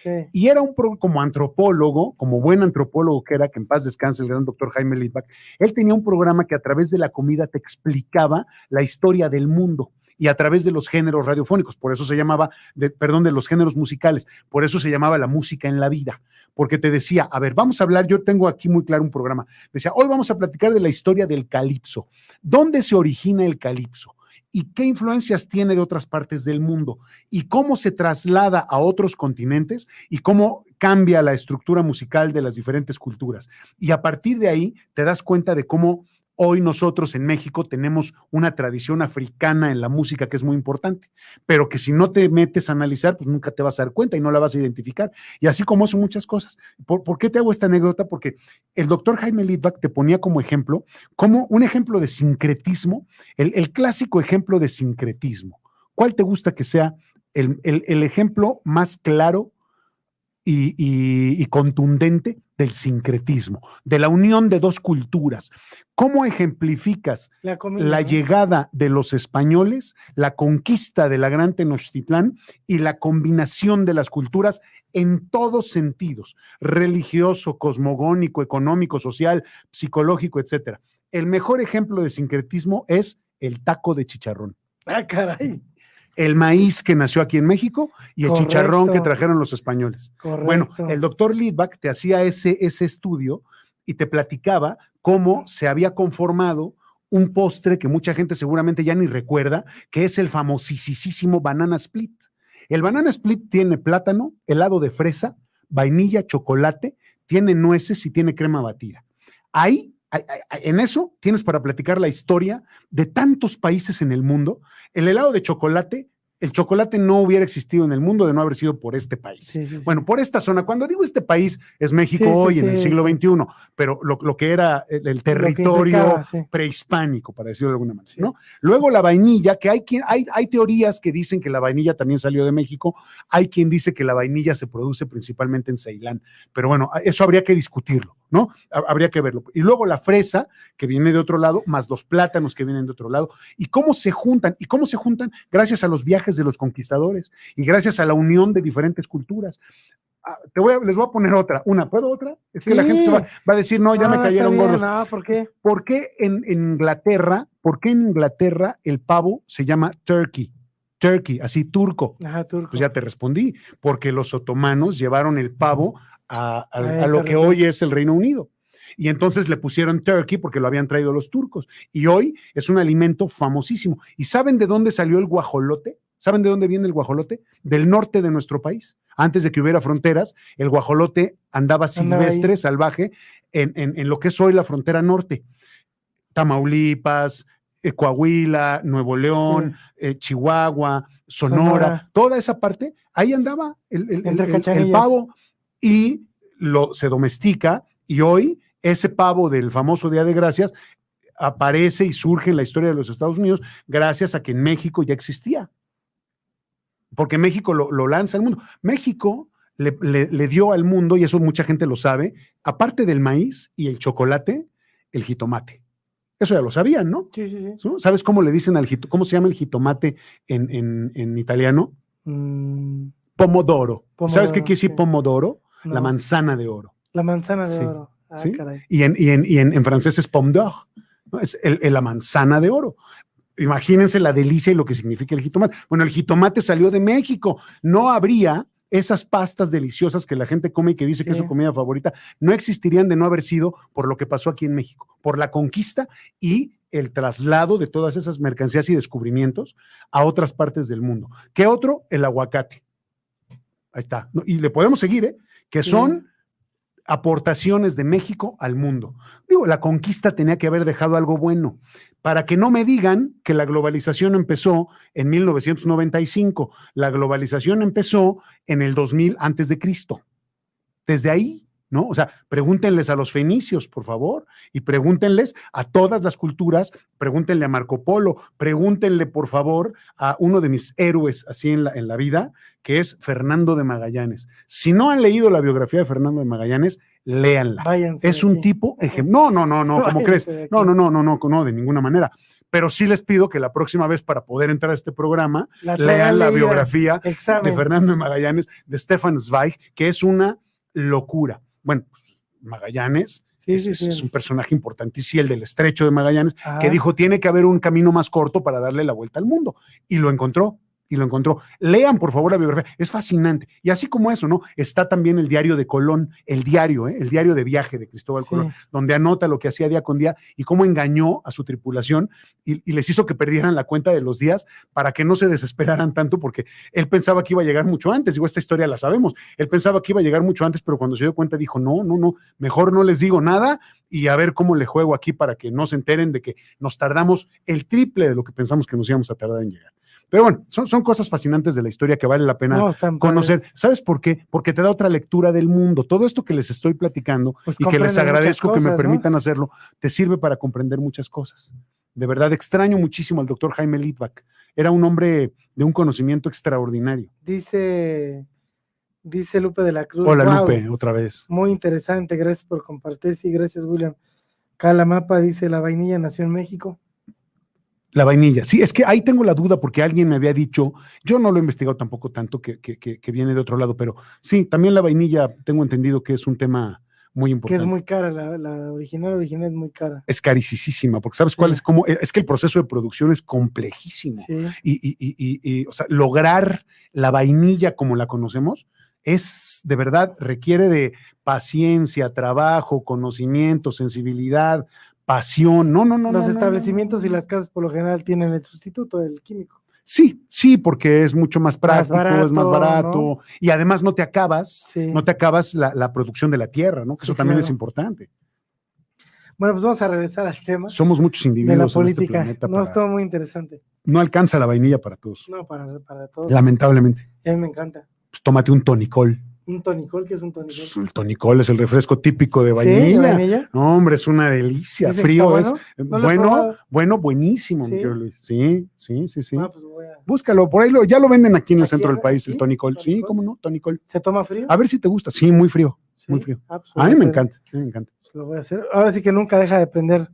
Sí. Y era como antropólogo, como buen antropólogo que era, que en paz descanse el gran doctor Jaime Litvak, él tenía un programa que a través de la comida te explicaba la historia del mundo, y a través de los géneros radiofónicos, por eso se llamaba, de los géneros musicales, por eso se llamaba La Música en la Vida, porque te decía, a ver, vamos a hablar, yo tengo aquí muy claro un programa, decía, hoy vamos a platicar de la historia del calipso, ¿dónde se origina el calipso? ¿Y qué influencias tiene de otras partes del mundo? ¿Y cómo se traslada a otros continentes? ¿Y cómo cambia la estructura musical de las diferentes culturas? Y a partir de ahí te das cuenta de cómo hoy nosotros en México tenemos una tradición africana en la música que es muy importante, pero que si no te metes a analizar, pues nunca te vas a dar cuenta y no la vas a identificar. Y así como son muchas cosas. ¿Por qué te hago esta anécdota? Porque el doctor Jaime Litvak te ponía como ejemplo, como un ejemplo de sincretismo, el clásico ejemplo de sincretismo. ¿Cuál te gusta que sea el ejemplo más claro y contundente del sincretismo, de la unión de dos culturas? ¿Cómo ejemplificas la llegada de los españoles, la conquista de la Gran Tenochtitlán y la combinación de las culturas en todos sentidos, religioso, cosmogónico, económico, social, psicológico, etcétera? El mejor ejemplo de sincretismo es el taco de chicharrón. ¡Ah, caray! El maíz que nació aquí en México y el chicharrón que trajeron los españoles. Correcto. Bueno, el doctor Litvak te hacía ese estudio y te platicaba cómo se había conformado un postre que mucha gente seguramente ya ni recuerda, que es el famosísimo banana split. El banana split tiene plátano, helado de fresa, vainilla, chocolate, tiene nueces y tiene crema batida. Ahí, en eso, tienes para platicar la historia de tantos países en el mundo. El helado de chocolate el chocolate no hubiera existido en el mundo de no haber sido por este país. Sí, sí, sí. Bueno, por esta zona. Cuando digo este país, es México Sí, sí, hoy, en sí, el siglo XXI, pero lo que era el territorio implicaba, sí. prehispánico, para decirlo de alguna manera, Sí. ¿no? Luego la vainilla, que hay teorías que dicen que la vainilla también salió de México, hay quien dice que la vainilla se produce principalmente en Ceilán, pero bueno, eso habría que discutirlo, ¿no? Habría que verlo. Y luego la fresa, que viene de otro lado, más los plátanos que vienen de otro lado, y cómo se juntan, gracias a los viajes de los conquistadores y gracias a la unión de diferentes culturas. Les voy a poner ¿puedo otra? Es que Sí. la gente va a decir, no, ya me cayeron está bien, gordos. No, ¿por qué? ¿Por qué en Inglaterra el pavo se llama turkey? Turkey, así turco. Ajá, turco. Pues ya te respondí, porque los otomanos llevaron el pavo a esa lo que región. hoy es el Reino Unido. Y entonces le pusieron turkey porque lo habían traído los turcos. Y hoy es un alimento famosísimo. ¿Y saben de dónde salió el guajolote? ¿Saben de dónde viene el guajolote? Del norte de nuestro país. Antes de que hubiera fronteras, el guajolote andaba silvestre, salvaje, en lo que es hoy la frontera norte. Tamaulipas, Coahuila, Nuevo León, Chihuahua, Sonora, toda esa parte, ahí andaba el pavo y se domestica, y hoy ese pavo del famoso Día de Gracias aparece y surge en la historia de los Estados Unidos gracias a que en México ya existía. Porque México lo lanza al mundo. México le dio al mundo, y eso mucha gente lo sabe, aparte del maíz y el chocolate, el jitomate. Eso ya lo sabían, ¿no? Sí, sí, sí. ¿No? ¿Sabes cómo le dicen cómo se llama el jitomate en italiano? Pomodoro. ¿Sabes qué quiere decir pomodoro? No. La manzana de oro. La manzana de oro. ¿Sí? Caray. Y en francés es pomme d'or, ¿no? Es la manzana de oro. Imagínense la delicia y lo que significa el jitomate. Bueno, el jitomate salió de México. No habría esas pastas deliciosas que la gente come y que dice que es su comida favorita, no existirían de no haber sido por lo que pasó aquí en México, por la conquista y el traslado de todas esas mercancías y descubrimientos a otras partes del mundo. ¿Qué otro? El aguacate. Ahí está. Y le podemos seguir, que son aportaciones de México al mundo. Digo, la conquista tenía que haber dejado algo bueno, para que no me digan que la globalización empezó en 1995. La globalización empezó en el 2000 antes de Cristo. Desde ahí, ¿no? O sea, pregúntenles a los fenicios, por favor, y pregúntenles a todas las culturas, pregúntenle a Marco Polo, pregúntenle, por favor, a uno de mis héroes así en la vida, que es Fernando de Magallanes. Si no han leído la biografía de Fernando de Magallanes, léanla. Váyanse es un tipo ejemplar. No, ¿cómo crees? No, de ninguna manera. Pero sí les pido que la próxima vez, para poder entrar a este programa, lean la biografía de Fernando de Magallanes, de Stefan Zweig, que es una locura. Bueno, pues, Magallanes es un personaje importantísimo, el del Estrecho de Magallanes, que dijo, tiene que haber un camino más corto para darle la vuelta al mundo. Y lo encontró. Lean, por favor, la biografía. Es fascinante. Y así como eso, ¿no? Está también el diario de Colón, el diario de viaje de Cristóbal Colón, donde anota lo que hacía día con día y cómo engañó a su tripulación y les hizo que perdieran la cuenta de los días para que no se desesperaran tanto, porque él pensaba que iba a llegar mucho antes. Digo, esta historia la sabemos. Él pensaba que iba a llegar mucho antes, pero cuando se dio cuenta dijo, no, mejor no les digo nada y a ver cómo le juego aquí para que no se enteren de que nos tardamos el triple de lo que pensamos que nos íbamos a tardar en llegar. Pero bueno, son cosas fascinantes de la historia que vale la pena conocer. ¿Sabes por qué? Porque te da otra lectura del mundo. Todo esto que les estoy platicando y que les agradezco que me permitan hacerlo, te sirve para comprender muchas cosas. De verdad, extraño muchísimo al doctor Jaime Litvak. Era un hombre de un conocimiento extraordinario. Dice Lupe de la Cruz. Hola, Lupe, otra vez. Muy interesante, gracias por compartir. Sí, gracias, William. Calamapa dice, la vainilla nació en México. La vainilla. Sí, es que ahí tengo la duda porque alguien me había dicho, yo no lo he investigado tampoco tanto que viene de otro lado, pero sí, también la vainilla tengo entendido que es un tema muy importante. Que es muy cara, la original es muy cara. Es carísima, porque ¿sabes cuál es? Es que el proceso de producción es complejísimo. Sí. Y o sea, lograr la vainilla como la conocemos es, de verdad, requiere de paciencia, trabajo, conocimiento, sensibilidad, pasión. Los establecimientos y las casas por lo general tienen el sustituto del químico. Sí, porque es mucho más práctico, es más barato, ¿no? Y además no te acabas la producción de la tierra, ¿no? Que eso también es importante. Bueno, pues vamos a regresar al tema Somos muchos de la individuos en este política. planeta. No, estuvo muy interesante. No alcanza la vainilla para todos. No, para todos. Lamentablemente. A mí me encanta. Pues tómate un tonicol. ¿Un tonicol? ¿Qué es un tonicol? Pues el tonicol es el refresco típico de ¿Sí? vainilla. ¿De vainilla? No, hombre, es una delicia. ¿Dicen que Frío está es bueno? ¿No lo he probado? bueno, buenísimo, ¿Sí? mi querido Luis. Sí. Ah, pues voy a... Búscalo, por ahí ya lo venden aquí en el ¿Aquí, centro del país, el aquí? tonicol. Sí, ¿Tonicol? cómo no, tonicol. ¿Se toma frío? A ver si te gusta. Sí, muy frío, Sí. muy frío. Ah, pues A voy mí me hacer- encanta, a mí me encanta. Lo voy a hacer. Ahora sí que nunca deja de prender.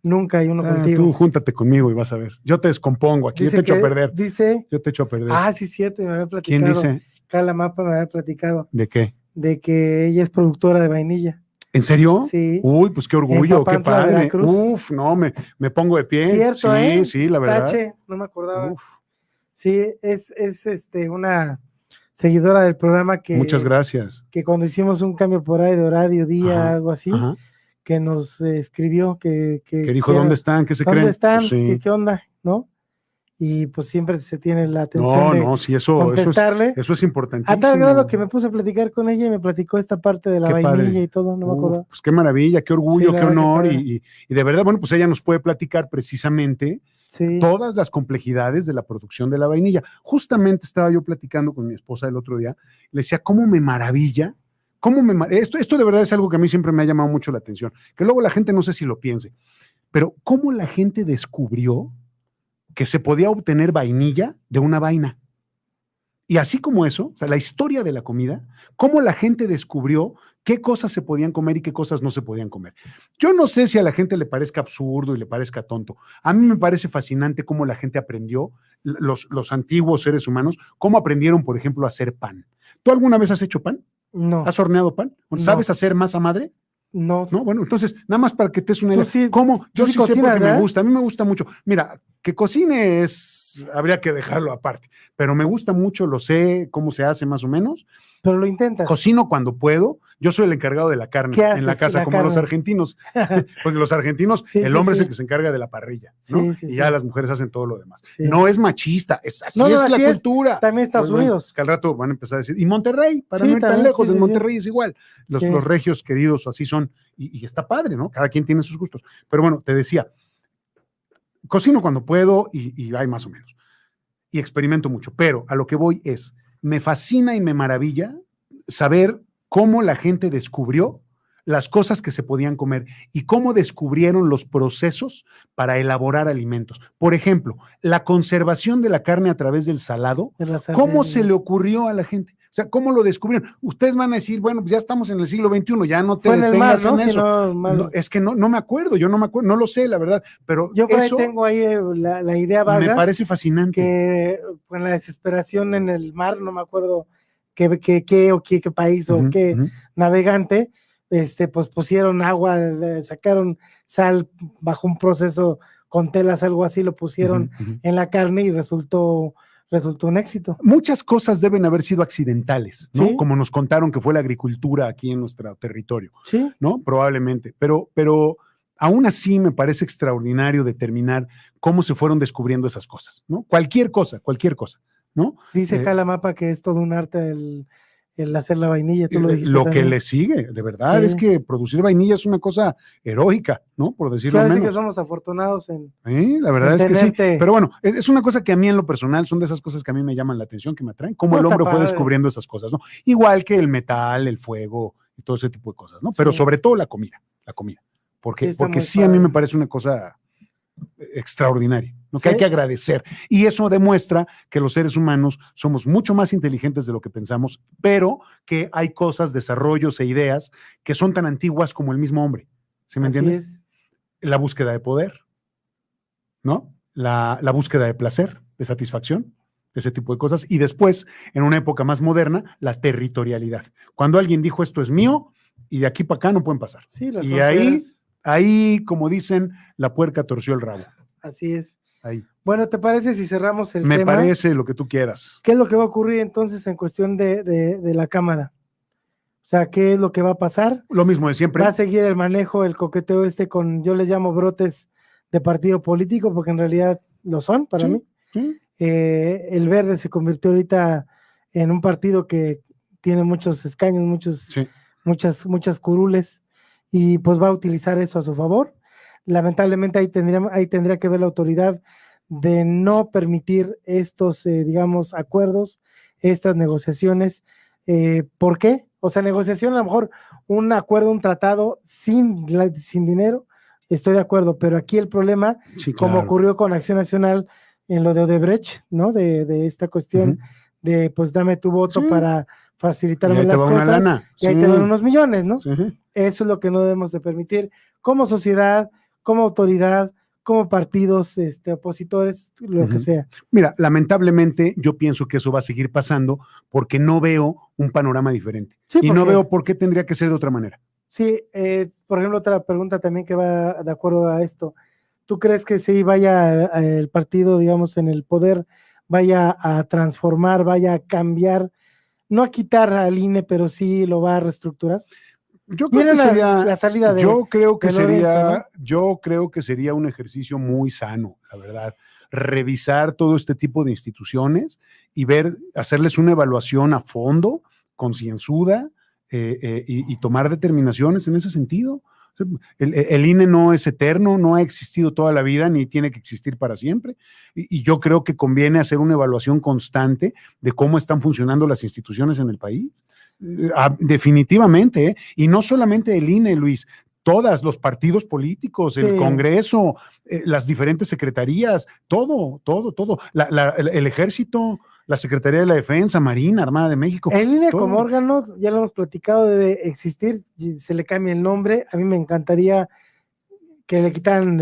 Nunca hay uno Tú contigo. júntate conmigo y vas a ver. Yo te descompongo aquí, yo te echo a perder. Dice... Yo te echo a perder. Ah, sí, cierto, me había ¿Quién platicado. dice? Carla Mapa me había platicado ¿De qué? de que ella es productora de vainilla. ¿En serio? Sí. Uy, pues qué orgullo, qué Papantla, padre. Veracruz. Uf, no, me pongo de pie. Cierto, sí, sí, la verdad. Tache, no me acordaba. Uf, Sí, es una seguidora del programa muchas gracias. que cuando hicimos un cambio por ahí de horario, día, Ajá, algo así, Ajá. que nos escribió que Que dijo, hiciera- ¿dónde están? ¿Qué se ¿Dónde creen? están? Pues sí. ¿Qué onda? ¿No? Y pues siempre se tiene la atención No, de no, sí, eso contestarle. es importantísimo. A tal grado que me puse a platicar con ella y me platicó esta parte de la Qué vainilla padre. y todo, no me Uf, acuerdo. pues qué maravilla, qué orgullo, Sí, la qué verdad que honor. padre. Y de verdad, bueno, pues ella nos puede platicar precisamente Sí, todas las complejidades de la producción de la vainilla. Justamente estaba yo platicando con mi esposa el otro día, le decía, ¿cómo me maravilla? Esto de verdad es algo que a mí siempre me ha llamado mucho la atención, que luego la gente no sé si lo piense, pero ¿cómo la gente descubrió que se podía obtener vainilla de una vaina? Y así como eso, o sea, la historia de la comida, cómo la gente descubrió qué cosas se podían comer y qué cosas no se podían comer. Yo no sé si a la gente le parezca absurdo y le parezca tonto. A mí me parece fascinante cómo la gente aprendió, los antiguos seres humanos, cómo aprendieron, por ejemplo, a hacer pan. ¿Tú alguna vez has hecho pan? no, ¿Has horneado pan? ¿Sabes hacer masa madre? no. No, bueno, entonces, nada más para que te des una Tú idea. sí- ¿Cómo? Yo tú sí sí sé cocinas, porque me ¿verdad? gusta, a mí me gusta mucho. Mira, que cocine habría que dejarlo aparte, pero me gusta mucho, lo sé cómo se hace más o menos. Pero lo intentas. Cocino cuando puedo. Yo soy el encargado de la carne ¿Qué en la haces casa, la como los carne? argentinos, porque los argentinos, Sí, el sí, hombre es sí. el que se encarga de la parrilla, ¿no? Sí, sí, y sí. ya las mujeres hacen todo lo demás. Sí. No es machista, así No, no, es la así es. cultura. También Estados Pues bueno, Unidos. que al rato van a empezar a decir, y Monterrey, para Sí, no ir tan también, lejos, sí, en sí, Monterrey es igual. Sí. Los regios queridos así son, y está padre, ¿no? Cada quien tiene sus gustos. Pero bueno, te decía, cocino cuando puedo y hay más o menos. Y experimento mucho, pero a lo que voy es, me fascina y me maravilla saber cómo la gente descubrió las cosas que se podían comer y cómo descubrieron los procesos para elaborar alimentos. Por ejemplo, la conservación de la carne a través del salado, De la ¿cómo sartén, se le ocurrió a la gente? O sea, ¿cómo lo descubrieron? Ustedes van a decir, bueno, pues ya estamos en el siglo XXI, ya no te Fue en el mar, detengas ¿no? en Si eso. no, mal- No, es que no me acuerdo, yo no me acuerdo, no lo sé, la verdad, pero Yo por ahí eso tengo ahí la idea me vaga parece fascinante. que con la desesperación en el mar, no me acuerdo qué país o Ujú, qué ujú. navegante, pues pusieron agua, sacaron sal bajo un proceso con telas, algo así, lo pusieron Ujú, ujú. en la carne y resultó un éxito. Muchas cosas deben haber sido accidentales, ¿no? Sí. Como nos contaron que fue la agricultura aquí en nuestro territorio, Sí, ¿no? Probablemente, pero aún así me parece extraordinario determinar cómo se fueron descubriendo esas cosas, ¿no? Cualquier cosa, ¿no? dice Calamapa que es todo un arte el hacer la vainilla, tú lo dijiste Lo que también. le sigue, de verdad, Sí. es que producir vainilla es una cosa heroica, ¿no? Por Sí, decirlo ahora sí que menos. somos afortunados en La verdad es que sí. tenerte. Pero bueno, es una cosa que a mí en lo personal son de esas cosas que a mí me llaman la atención, que me atraen, cómo No, el está hombre fue padre. descubriendo esas cosas, ¿no? Igual que el metal, el fuego y todo ese tipo de cosas, ¿no? Pero Sí. sobre todo la comida, Sí, porque está muy sí a mí padre. me parece una cosa extraordinaria, ¿no? Que Sí. hay que agradecer. Y eso demuestra que los seres humanos somos mucho más inteligentes de lo que pensamos, pero que hay cosas, desarrollos e ideas que son tan antiguas como el mismo hombre. ¿Sí me Así entiendes? es. La búsqueda de poder, ¿no? La búsqueda de placer, de satisfacción, ese tipo de cosas. Y después, en una época más moderna, la territorialidad. Cuando alguien dijo esto es mío y de aquí para acá no pueden pasar. Sí, las Y fronteras, ahí, como dicen, la puerca torció el rabo. así es. Ahí. Bueno, ¿te parece si cerramos el Me tema? parece lo que tú quieras. ¿Qué es lo que va a ocurrir entonces en cuestión de la Cámara? O sea, ¿qué es lo que va a pasar? Lo mismo de siempre. Va a seguir el manejo, el coqueteo con, yo les llamo brotes de partido político, porque en realidad lo son para Sí, mí. sí. El Verde se convirtió ahorita en un partido que tiene muchos escaños, Sí. muchas curules, y pues va a utilizar eso a su favor. Lamentablemente ahí tendría que ver la autoridad de no permitir estos, digamos, acuerdos, estas negociaciones. ¿Por qué? O sea, negociación, a lo mejor un acuerdo, un tratado sin dinero, estoy de acuerdo, pero aquí el problema, Sí, como claro. ocurrió con Acción Nacional en lo de Odebrecht, ¿no? De esta cuestión de, pues, dame tu voto Sí. para facilitarme Y ahí te las va una cosas, lana. y ahí te van unos millones, ¿no? Sí. Eso es lo que no debemos de permitir como sociedad, como autoridad, como partidos opositores, lo que sea. Mira, lamentablemente yo pienso que eso va a seguir pasando porque no veo un panorama diferente. Sí, y no porque- veo por qué tendría que ser de otra manera. Sí, por ejemplo, otra pregunta también que va de acuerdo a esto. ¿Tú crees que si vaya el partido, digamos, en el poder, vaya a transformar, vaya a cambiar, no a quitar al INE, pero sí lo va a reestructurar? Yo creo Miren que sería, la salida de yo creo que de Lorenzo, sería, ¿no? yo creo que sería un ejercicio muy sano, la verdad. Revisar todo este tipo de instituciones y ver, hacerles una evaluación a fondo, concienzuda, y tomar determinaciones en ese sentido. El INE no es eterno, no ha existido toda la vida ni tiene que existir para siempre. Y yo creo que conviene hacer una evaluación constante de cómo están funcionando las instituciones en el país. Definitivamente, ¿eh? Y no solamente el INE, Luis, todos los partidos políticos, el Sí. Congreso, las diferentes secretarías, todo. El Ejército, la Secretaría de la Defensa, Marina, Armada de México. El INE todo. como órgano, ya lo hemos platicado, debe existir, y se le cambia el nombre. A mí me encantaría que le quitaran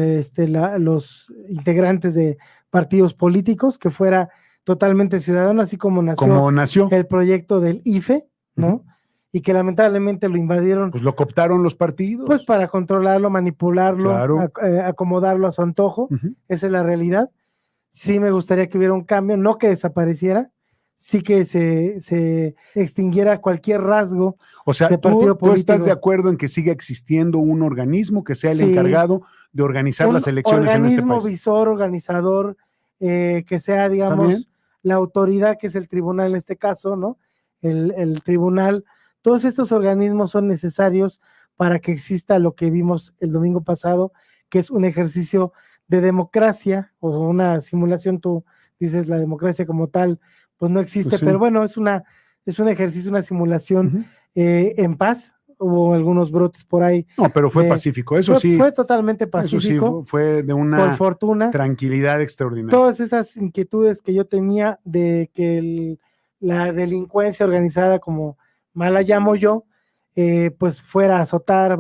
los integrantes de partidos políticos, que fuera totalmente ciudadano, así como Como nació, el proyecto del IFE, ¿no? Y que lamentablemente lo invadieron, pues lo cooptaron los partidos. pues para controlarlo, manipularlo, Claro. acomodarlo a su antojo. Esa es la realidad. Sí me gustaría que hubiera un cambio, no que desapareciera, sí que se extinguiera cualquier rasgo O sea, de partido tú estás político. de acuerdo en que siga existiendo un organismo que sea el Sí. encargado de organizar Un las elecciones en este organismo país. visor, organizador, que sea, bien. digamos, la autoridad, que es el tribunal en este caso, ¿no? El tribunal. Todos estos organismos son necesarios para que exista lo que vimos el domingo pasado, que es un ejercicio de democracia o una simulación. Tú dices la democracia como tal, pues no existe, Pues sí. pero bueno, es un ejercicio, una simulación en paz. Hubo algunos brotes por ahí. No, pero fue pacífico, eso sí. Fue totalmente Eso pacífico. sí, fue de Por una fortuna. tranquilidad extraordinaria. Todas esas inquietudes que yo tenía de que la delincuencia organizada, como mal la llamo yo, pues fuera a azotar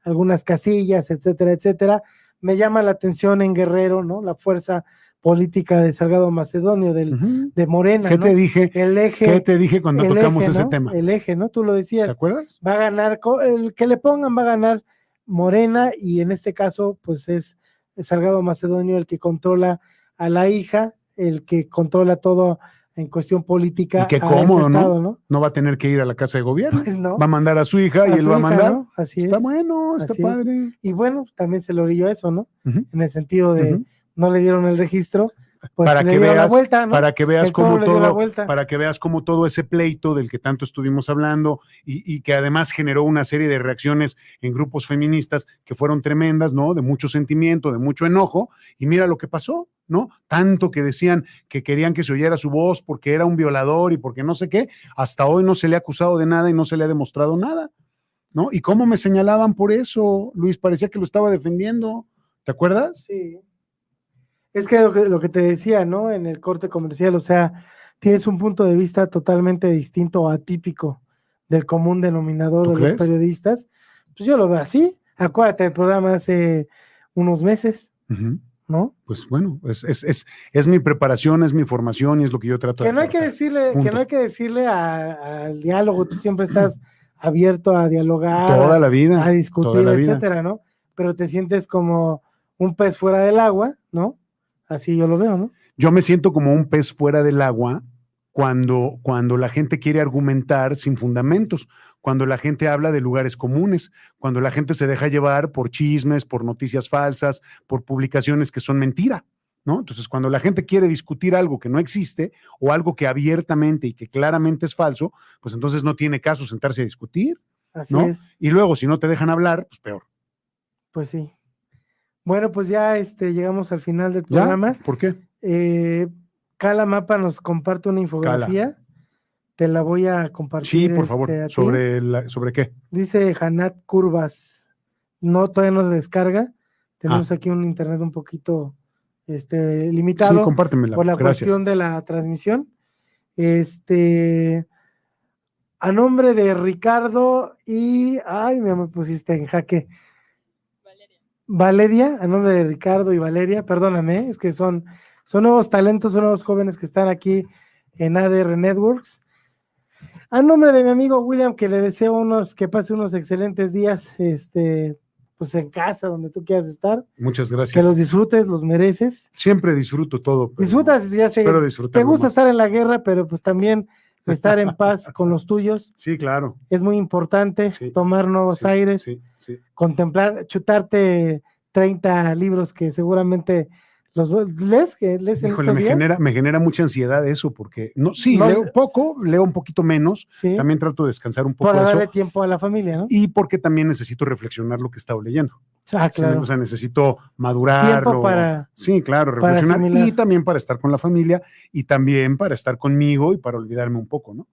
algunas casillas, etcétera, etcétera. Me llama la atención en Guerrero, ¿no? La fuerza política de Salgado Macedonio, de Morena, ¿Qué ¿no? te dije? El eje. ¿Qué te dije cuando el tocamos eje, ese ¿no? tema? El eje, ¿no? Tú lo decías. ¿Te acuerdas? Va a ganar, el que le pongan va a ganar Morena, y en este caso, pues es Salgado Macedonio el que controla a la hija, el que controla todo en cuestión política. Y qué a cómodo, ese estado, ¿no? No va a tener que ir a la casa de gobierno. Pues no. Va a mandar a su hija A y él su va a hija, mandar. ¿no? Así Está es. bueno, está Así es. padre. Y bueno, también se le orilló eso, ¿no? Ujú. En el sentido de Ujú. no le dieron el registro, pues Para le que dieron la veas, vuelta, ¿no? para que veas El toro cómo le dio la todo, vuelta. para que veas cómo todo ese pleito del que tanto estuvimos hablando y que además generó una serie de reacciones en grupos feministas que fueron tremendas, ¿no? De mucho sentimiento, de mucho enojo, y mira lo que pasó, ¿no? Tanto que decían que querían que se oyera su voz porque era un violador y porque no sé qué, hasta hoy no se le ha acusado de nada y no se le ha demostrado nada, ¿no? ¿Y cómo me señalaban por eso, Luis? Parecía que lo estaba defendiendo, ¿te acuerdas? Sí. Es que lo que te decía, ¿no? En el corte comercial, o sea, tienes un punto de vista totalmente distinto o atípico del común denominador ¿Tú de crees? los periodistas. Pues yo lo veo así. Acuérdate del programa hace unos meses, Ujú. ¿no? Pues bueno, es mi preparación, es mi formación y es lo que yo trato Que de no hay que aportar. decirle, Punto. que no hay que decirle al diálogo. Tú siempre estás abierto a dialogar, Toda la vida, a toda discutir, la vida. etcétera, ¿no? Pero te sientes como un pez fuera del agua, ¿no? Así yo lo veo, ¿no? Yo me siento como un pez fuera del agua cuando la gente quiere argumentar sin fundamentos, cuando la gente habla de lugares comunes, cuando la gente se deja llevar por chismes, por noticias falsas, por publicaciones que son mentira, ¿no? Entonces, cuando la gente quiere discutir algo que no existe o algo que abiertamente y que claramente es falso, pues entonces no tiene caso sentarse a discutir. Así ¿no? es. Y luego, si no te dejan hablar, pues peor. Pues sí. Bueno, pues ya llegamos al final del ¿Ya? programa. ¿Por qué? Cala Mapa nos comparte una infografía. Te la voy a compartir. Sí, por favor. a ti. ¿Sobre qué? Dice Hanat Curvas. No, todavía no descarga. Tenemos aquí un internet un poquito limitado. Sí, compártemela. Por la Gracias. cuestión de la transmisión. A nombre de Ricardo y... Ay, me pusiste en jaque. Valeria, a nombre de Ricardo y Valeria, perdóname, es que son nuevos talentos, son nuevos jóvenes que están aquí en ADR Networks. A nombre de mi amigo William, que le deseo que pase unos excelentes días, pues en casa, donde tú quieras estar. Muchas gracias. Que los disfrutes, los mereces. Siempre disfruto todo. Disfrutas, ya sé. Te gusta estar en la guerra, pero pues también estar en paz con los tuyos. Sí, claro. Es muy importante tomar nuevos aires, contemplar, chutarte 30 libros que seguramente los lees en Híjole, estos días. me genera mucha ansiedad eso, porque leo poco, leo un poquito menos, también trato de descansar un poco. Para darle tiempo a la familia, ¿no? Y porque también necesito reflexionar lo que he estado leyendo. Claro. O sea, necesito madurarlo. Tiempo para... Sí, claro, reflexionar y también para estar con la familia y también para estar conmigo y para olvidarme un poco, ¿no?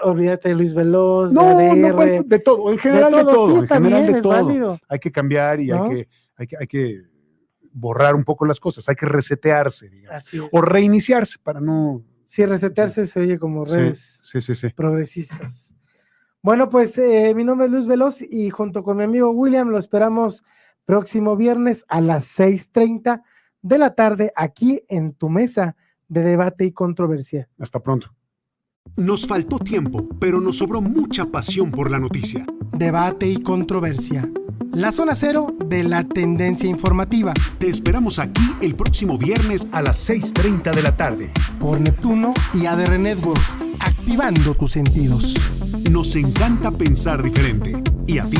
Olvídate de Luis Veloz, bueno, de todo, en general de todo, sí, en general de todo. Válido. Hay que cambiar y ¿no? hay que borrar un poco las cosas, hay que resetearse, digamos, o reiniciarse para no... Sí, resetearse se oye como redes progresistas. Bueno, pues mi nombre es Luis Veloz y junto con mi amigo William lo esperamos próximo viernes a las 6:30 de la tarde aquí en tu mesa de debate y controversia. Hasta pronto. Nos faltó tiempo, pero nos sobró mucha pasión por la noticia. Debate y controversia. La zona cero de la tendencia informativa. Te esperamos aquí el próximo viernes a las 6:30 de la tarde. Por Neptuno y ADR Networks, activando tus sentidos. Nos encanta pensar diferente. ¿Y a ti?